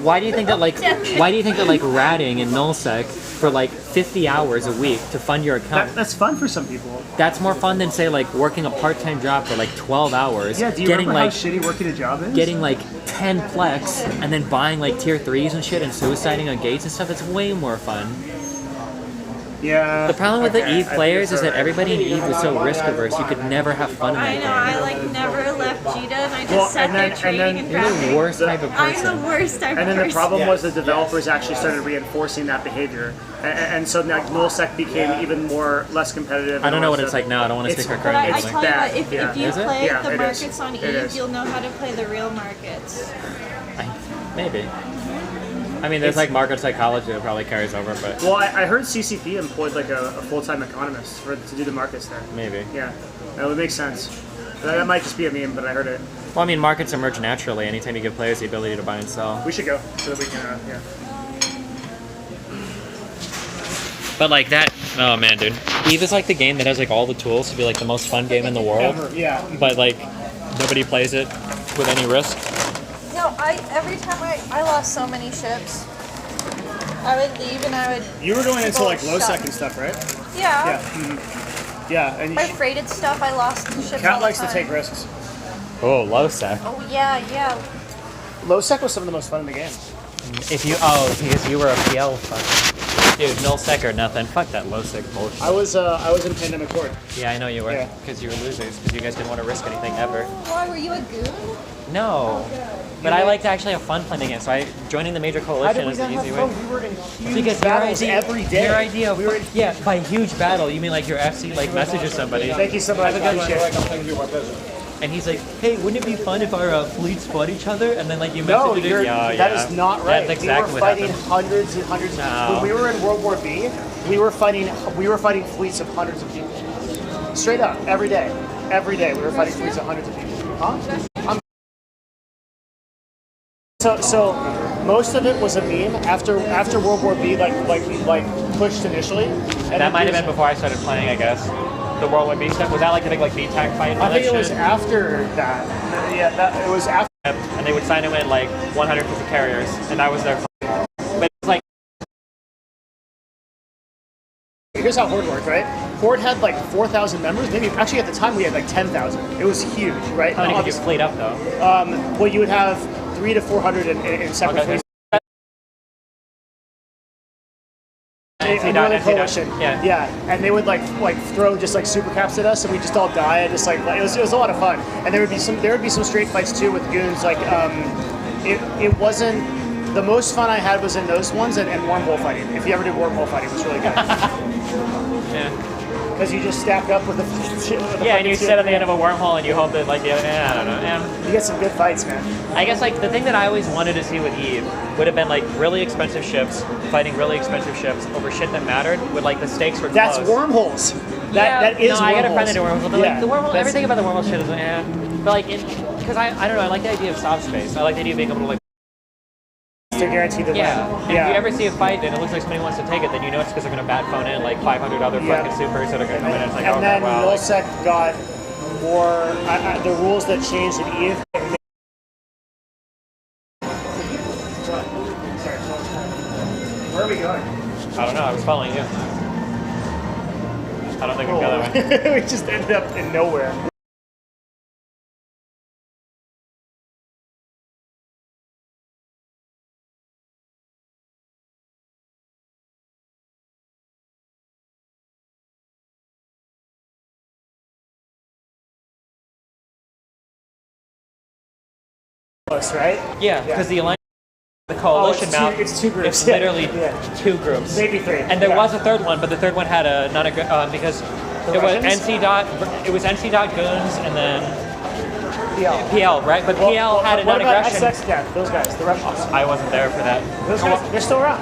why do you think that like ratting in nullsec for like 50 hours a week to fund your account? That's fun for some people. That's more fun than say like working a part-time job for like 12 hours. Yeah, do you getting remember like how shitty working a job is? getting like 10 plex and then buying like tier 3s and shit and suiciding on gates and stuff. It's way more fun. Yeah. The problem with the okay, EVE I think players it's is that alright. everybody in EVE was so risk averse you could never have fun in I that know, I game. like never left Jita and I just Well, sat and there then- trading and and then- You're the crafting. worst type of I'm the person. worst type And of then person. the problem was the developers actually started reinforcing that behavior, and so like nullsec became even less competitive. I don't and know all what that it's stuff. like now. I don't want to It's- speak for But current I It's gaming. tell you bad, what, if yeah. you Is it? play Yeah, the it is. markets on It Eve, is. you'll know how to play the real markets. Maybe. I mean, there's like market psychology that probably carries over, but Well, I heard CCP employed like a full-time economist to do the markets there. maybe. Yeah, that would make sense. That might just be a meme, but I heard it. Well, I mean, markets emerge naturally anytime you give players the ability to buy and sell. We should go so that we can. Yeah. But like that, oh man, dude. EVE is like the game that has like all the tools to be like the most fun game in the world, Ever. Yeah. but like nobody plays it with any risk. No, every time I lost so many ships. I would leave and I would. You were going into like People low shut. sec and stuff, right? Yeah. Yeah. Mhm. Yeah, and My freighted stuff, I lost the ships. all Cat the likes to time. take risks. Oh, low sec. Oh yeah. Low sec was some of the most fun in the game. If you because you were a PL fuck. Dude, null sec or nothing. Fuck that low sec bullshit. I was in Pandemic Horde. Yeah, I know you were. Yeah. Because you were losers. Because you guys didn't want to risk anything ever. Why were you a goon? No. But I like to actually have fun playing the game. So joining the major coalition is the easy way. We were in huge Because battles every day. Your idea, We were in. yeah, by huge battle, you mean like your FC like messages somebody, Thank you so much. Have a good one. Appreciate it. and he's like, hey, wouldn't it be fun if our fleets fought each other? And then like you No, message you're, it. Yeah, that is not right. That's exactly we were what fighting happened. hundreds and hundreds. No. When we were in World War B, we were fighting fleets of hundreds of people. Straight up, every day we were fighting fleets of hundreds of people. Huh? So most of it was a meme after World War B, like we pushed initially. And That might have been before I started playing, I guess. The World War B stuff. Was that like the big like BTAC fight? and all I think that it was shit? after that. Yeah, it was after. And they would sign it with like 150 carriers, and that was their. But it's like Here's how Horde worked, right? Horde had like 4,000 members. Maybe actually at the time we had like 10,000. It was huge, right? how many could you Obviously- fleet up though? Well, you would have 300 to 400 in separate Okay. fleets. Northern NC. Coalition. Yeah. And they would like throw just like super caps at us, and we just all die. And just like it was a lot of fun. And there would be some straight fights too with goons. Like it wasn't the most fun I had was in those ones and wormhole fighting. If you ever did wormhole fighting, it was really good. Yeah. Because you just stack up with the And you sit at the end of a wormhole and you hope that like I don't know. You get some good fights, man. I guess like the thing that I always wanted to see with Eve would have been like really expensive ships fighting really expensive ships over shit that mattered with like the stakes were close. That's wormholes. That is wormholes. I got a friend that did wormholes, but like the wormhole, that's- everything about the wormhole shit is but like because I don't know, I like the idea of soft space. I like the idea of being able to like to guarantee the win. And if you ever see a fight and it looks like somebody wants to take it, then you know it's because they're going to bat phone in like 500 other fucking supers that are going to come in and it's like, and then wow. Nullsec got more, the rules that changed in EVE. Where are we going? I don't know, I was following you. I don't think we can go that way. We just ended up in nowhere. Right? Yeah, because the alliance, the coalition map, it's two groups. It's literally two groups. Maybe three. And there was a third one, but the third one had a because it was NC.goons and then PL, right? But PL had a non-aggression. What about SX those guys, the Russians? I wasn't there for that. Those guys, they're still around.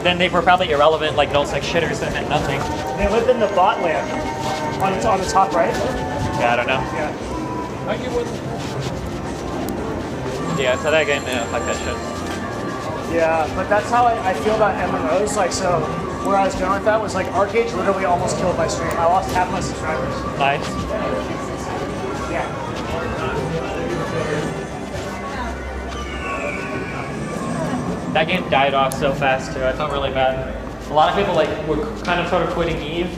Then they were probably irrelevant, like nullsec shitters that meant nothing. They lived in the bot land on the top right. Yeah, I don't know. Yeah. Yeah, so that game, fuck that shit. Yeah, but that's how I feel about MMOs. Like, so where I was going with that was like Arcade literally almost killed my stream. I lost half my subscribers. Nice. Yeah. That game died off so fast too. I felt really bad. A lot of people like were kind of sort of quitting Eve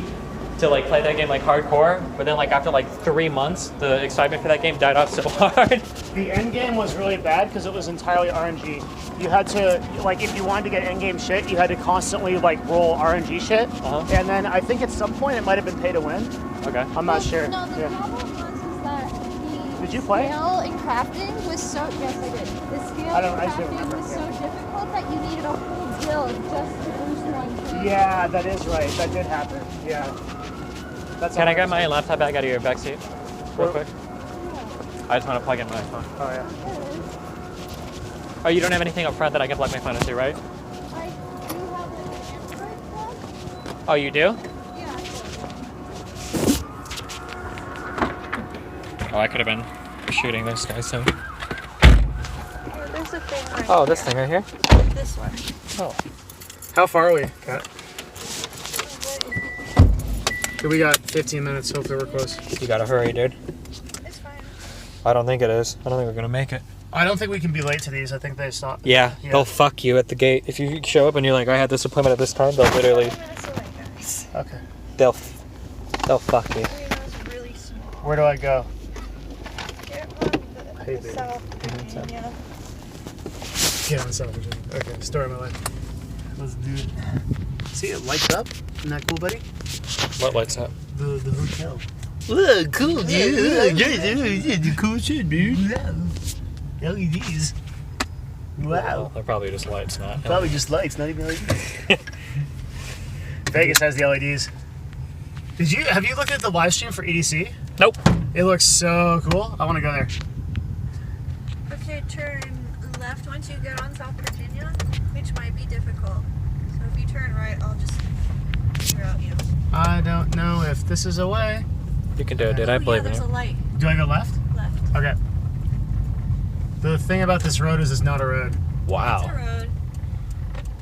to like play that game like hardcore, but then like after like 3 months, the excitement for that game died off so hard. The end game was really bad because it was entirely RNG. You had to, like, if you wanted to get end game shit, you had to constantly like roll RNG shit. And then I think at some point it might have been pay to win. Okay. I'm not sure. No, the Yeah. problem was that the Did you play? scale in crafting was so, yes I did. The scale I in just didn't crafting remember, was yeah. so difficult that you needed a whole build just to boost one tree. Yeah, that is right. That did happen. Yeah. That's Can I get my laptop back out of your backseat real quick? I just want to plug in my phone. Oh yeah. Oh, you don't have anything up front that I can plug my phone into, right? I do have an Android phone. Oh, you do? Yeah. Oh, I could have been shooting this guy, so. There's a thing right Oh, this thing right here? this one. Oh. How far are we, Kat? We got 15 minutes. Hopefully we're close. You gotta hurry, dude. It's fine. I don't think it is. I don't think we're gonna make it. I don't think we can be late to these. I think they stop. Yeah, they'll fuck you at the gate. If you show up and you're like, I had this appointment at this time, they'll literally, 5 minutes away, guys. Okay. they'll fuck you. Reno's really small. Where do I go? Get on the Hey, baby. South Virginia. Get on South Virginia. Okay, story of my life. Let's do it. See, it lights up. Isn't that cool, buddy? What lights up? The hotel. Whoa, cool, dude. Yeah, cool shit, dude. LEDs. Wow. They're probably just lights, not. Probably just lights, not even LEDs. Vegas has the LEDs. Have you looked at the live stream for EDC? Nope. It looks so cool. I want to go there. Okay, turn left once you get on South Virginia, which might be difficult. So if you turn right, I'll just reroute you. I don't know if this is a way. You can do it, dude. I believe in there's a you. light Do I go left? left. Okay. The thing about this road is it's not a road. It's a Wow. road.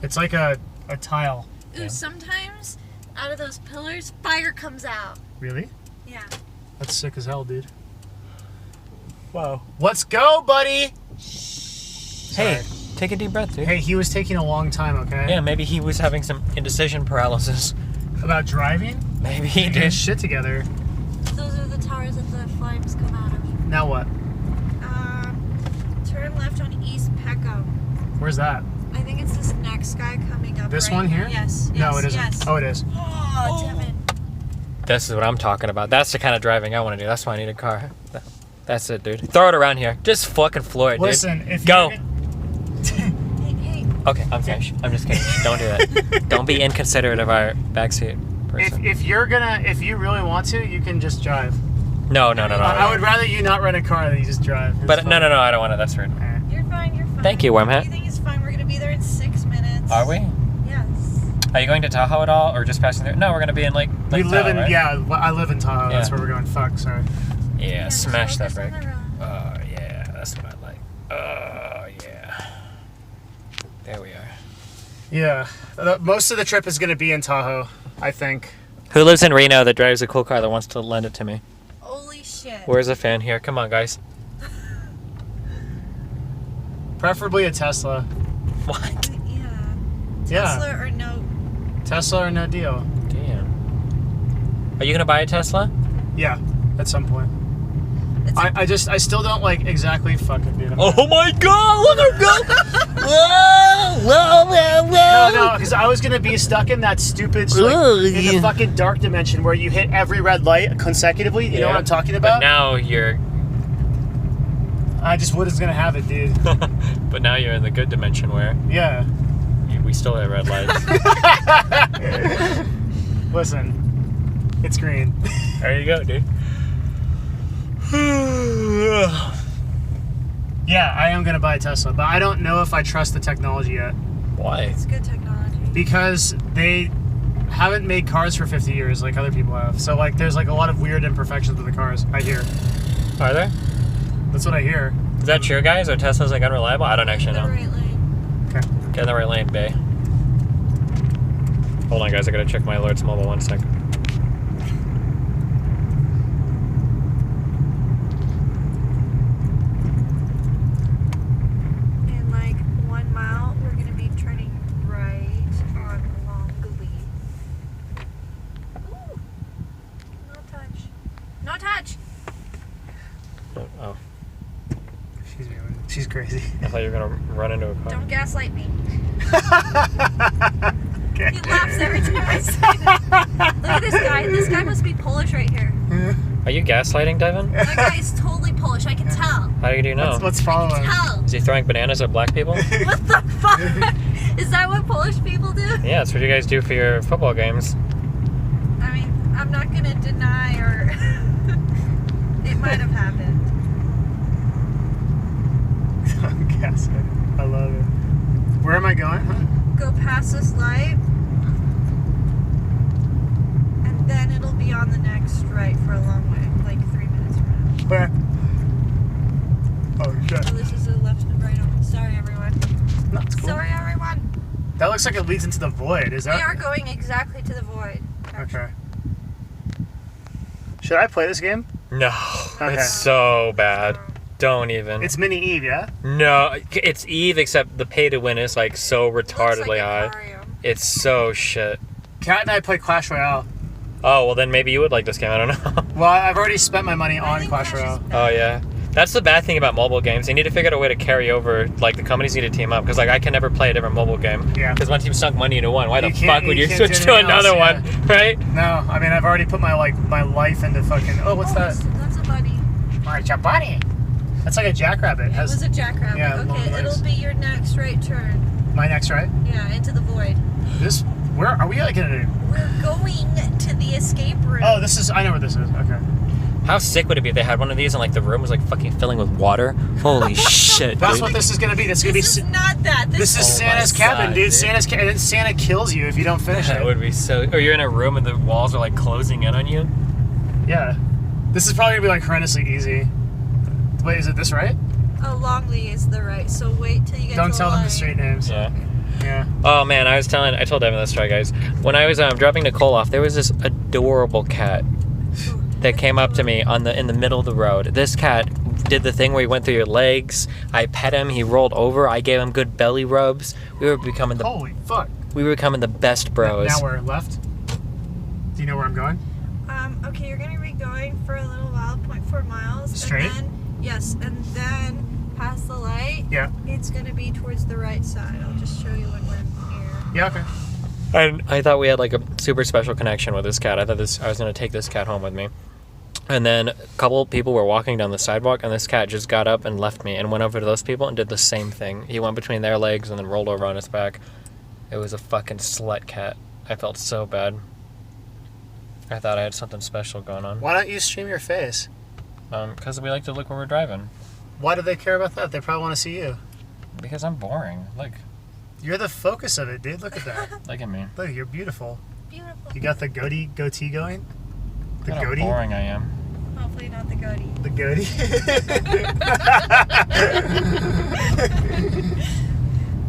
It's like a tile. Ooh, sometimes out of those pillars, fire comes out. Really? Yeah. That's sick as hell, dude. Wow. Let's go, buddy! Hey, take a deep breath, dude. Hey, he was taking a long time, okay? Yeah, maybe he was having some indecision paralysis. About driving? Maybe he Get did. his shit together. Those are the towers that the flames come out of. Now what? Turn left on East Peckham. Where's that? I think it's this next guy coming up. This right one here? Yes. No, it isn't. Yes. Oh, it is. Oh, Devin. This is what I'm talking about. That's the kind of driving I want to do. That's why I need a car. That's it, dude. Throw it around here. Just fucking floor it, dude. Listen, if Go. Hey. Okay, I'm finished. I'm just kidding. Don't do that. Don't be inconsiderate of our backseat person. If you really want to, you can just drive. No. I would rather you not rent a car than you just drive. It's But fine. no, I don't want to. That's rude. You're fine. You're fine. Thank you, Wormhat. Everything is fine. We're gonna be there in 6 minutes. Are we? Yes. Are you going to Tahoe at all, or just passing through? No, we're gonna be in Lake We live Tahoe, in right? I live in Tahoe. That's Yeah. where we're going. Fuck, sorry. Yeah, smash that Focus on brake. the road. Oh yeah, that's what I like. Oh yeah. There we are. Yeah, most of the trip is going to be in Tahoe, I think. Who lives in Reno that drives a cool car that wants to lend it to me? Holy shit. Where's a fan here? Come on, guys. Preferably a Tesla. What? Yeah. Yeah, Tesla or no? Tesla or no deal. Damn. Are you gonna buy a Tesla? Yeah, at some point. It's I still don't like exactly fucking dude. Oh my God! Look at go! No, because I was gonna be stuck in that stupid, like, in the fucking dark dimension where you hit every red light consecutively. You know what I'm talking But about? now you're. I just was gonna have it, dude. But now you're in the good dimension where Yeah. we still have red lights. Listen, it's green. There you go, dude. Yeah, I am gonna buy a Tesla, but I don't know if I trust the technology yet Why? It's good technology. because they haven't made cars for 50 years like other people have. So like, there's like a lot of weird imperfections with the cars. I hear. Are there? That's what I hear. Is that true, guys? Or Tesla's like unreliable? I don't actually The know. right lane. Okay. Get in the right lane, bae. Hold on, guys. I gotta check my alerts mobile 1 sec. In like 1 mile, we're gonna be turning right on Longley. Ooh. No touch. No touch. Oh, She's crazy. I thought you were gonna run into a car. Don't gaslight me. Okay. He laughs every time I say that. Look at this guy. This guy must be Polish right here. Are you gaslighting, Devin? That guy is totally Polish. I can tell. How do you know? Let's follow him. Tell. Is he throwing bananas at black people? What the fuck? Is that what Polish people do? Yeah, that's what you guys do for your football games. I mean, I'm not gonna deny or it might have happened. Yes, I love it. Where am I going? Huh? Go past this light, and then it'll be on the next right for a long way, like 3 minutes from now. Where? Oh shit. So this is a left and right on. Sorry, everyone. No, it's cool. Sorry, everyone. That looks like it leads into the void. Is We that? are going exactly to the void. Okay. Should I play this game? No, Okay. it's so bad. Don't even. It's Mini Eve, yeah? No, it's Eve, except the pay to win is like so Looks retardedly like high. aquarium. It's so shit. Kat and I play Clash Royale. Oh, well then maybe you would like this game. I don't know. Well, I've already spent my money I on think Clash Clash is Royale. bad. Oh yeah, that's the bad thing about mobile games. They need to figure out a way to carry over. Like the companies need to team up because like I can never play a different mobile game. Yeah. Because once you've sunk money into one, why the You can't- fuck would you you can't switch do to anything another else, one, right? No, I mean, I've already put my life into fucking. Oh, what's that? That's a buddy. March a bunny. That's like a jackrabbit. It was a jackrabbit. Yeah, long Okay, legs. it'll be your next right turn. My next, right? Yeah, into the void. This. Where are we like gonna do? We're going to the escape room. Oh, this is. I know where this is. Okay. How sick would it be if they had one of these and like the room was like fucking filling with water? Holy shit, That's dude. what this is gonna be. This is gonna This be. is not that. This is Oh Santa's my cabin, God, dude. dude. And then Santa kills you if you don't finish That it. would be so. Or you're in a room and the walls are like closing in on you. Yeah. This is probably gonna be like horrendously easy. Wait, is it this right? Oh, Longley is the right. So wait till you get Don't to tell them the light. street names. Yeah. Yeah. Oh man, I told Devin this story, guys. When I was dropping Nicole off, there was this adorable cat that came up to me in the middle of the road. This cat did the thing where he went through your legs. I pet him. He rolled over. I gave him good belly rubs. We were becoming the Holy fuck. best bros. Now we're left. Do you know where I'm going? Okay, you're gonna be going for a little while, 0.4 miles. Straight? And then, yes, and then past the light, Yeah. it's gonna be towards the right side. I'll just show you when we're here. Yeah. Okay. And I thought we had like a super special connection with this cat. I thought I was gonna take this cat home with me. And then a couple people were walking down the sidewalk, and this cat just got up and left me and went over to those people and did the same thing. He went between their legs and then rolled over on his back. It was a fucking slut cat. I felt so bad. I thought I had something special going on. Why don't you stream your face? Because we like to look where we're driving. Why do they care about that? They probably want to see you. Because I'm boring. Look. You're the focus of it, dude. Look at that. Look at me. Look, you're beautiful. Beautiful. You got the goatee going? The Look how goatee? boring I am. Hopefully not the goatee. The goatee?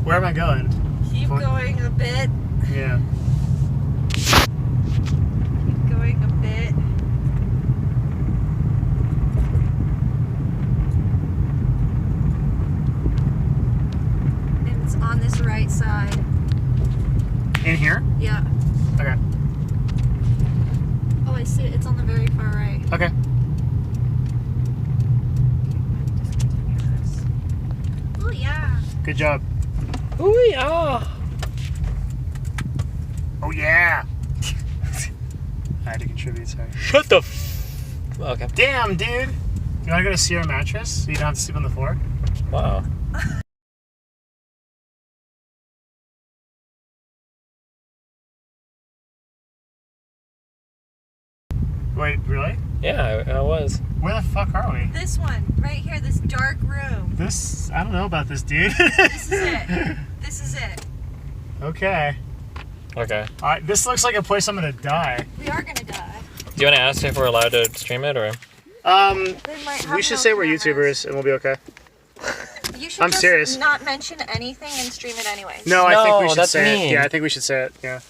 Where am I going? Keep going a bit. Yeah. Keep going a bit. And it's on this right side. In here? Yeah. Okay. Oh, I see it. It's on the very far right. Okay. Oh, yeah. Good job. Ooh, yeah. Oh, yeah. I had to contribute, sorry. Shut the Okay. Damn, dude. You want to go to Sierra Mattress so you don't have to sleep on the floor? Wow. Wait, really? Yeah, I was. Where the fuck are we? This one, right here, this dark room. This, I don't know about this, dude. This is it. This is it. Okay. Okay. This looks like a place I'm gonna die. We are gonna die. Do you want to ask if we're allowed to stream it, or? They might have We should no say we're cameras. YouTubers and we'll be okay. You should I'm just serious. not mention anything and stream it anyways. No, I think we No, should that's say mean. it. Yeah, I think we should say it. Yeah.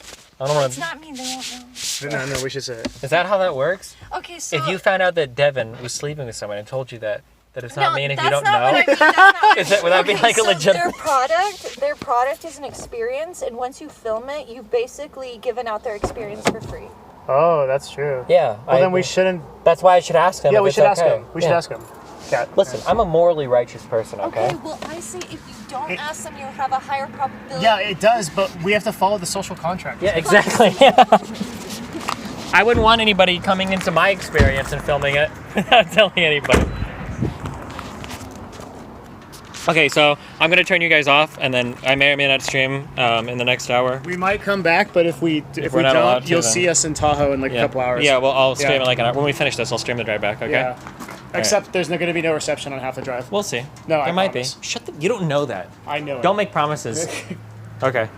I don't want It's to. not mean, they won't know. No, we should say it. Is that how that works? Okay, so... If you found out that Devin was sleeping with someone and told you that it's not mean if you don't that's not know? what I mean. That's not what Is that, would that be like a legit? Their product is an experience, and once you film it, you've basically given out their experience for free. Oh, that's true. Yeah. Well, then we shouldn't. That's why I should ask him. Yeah, if we it's should ask okay. him. We should ask him. Yeah. Listen, I'm a morally righteous person, okay? Well, I say if you don't ask them, you'll have a higher probability. Yeah, it does, but we have to follow the social contract. Yeah, exactly. I wouldn't want anybody coming into my experience and filming it without telling anybody. Okay, so I'm gonna turn you guys off, and then I may or may not stream in the next hour. We might come back, but if we we're not allowed don't, to, you'll then- see us in Tahoe in like a couple hours. Yeah, well, I'll stream Yeah. it like an hour. When we finish this, I'll stream the drive back, okay? Yeah. Except there's not going to be no reception on half the drive. We'll see. No, I There might promise. be. Shut the... You don't know that. I know it. Don't make promises. Okay.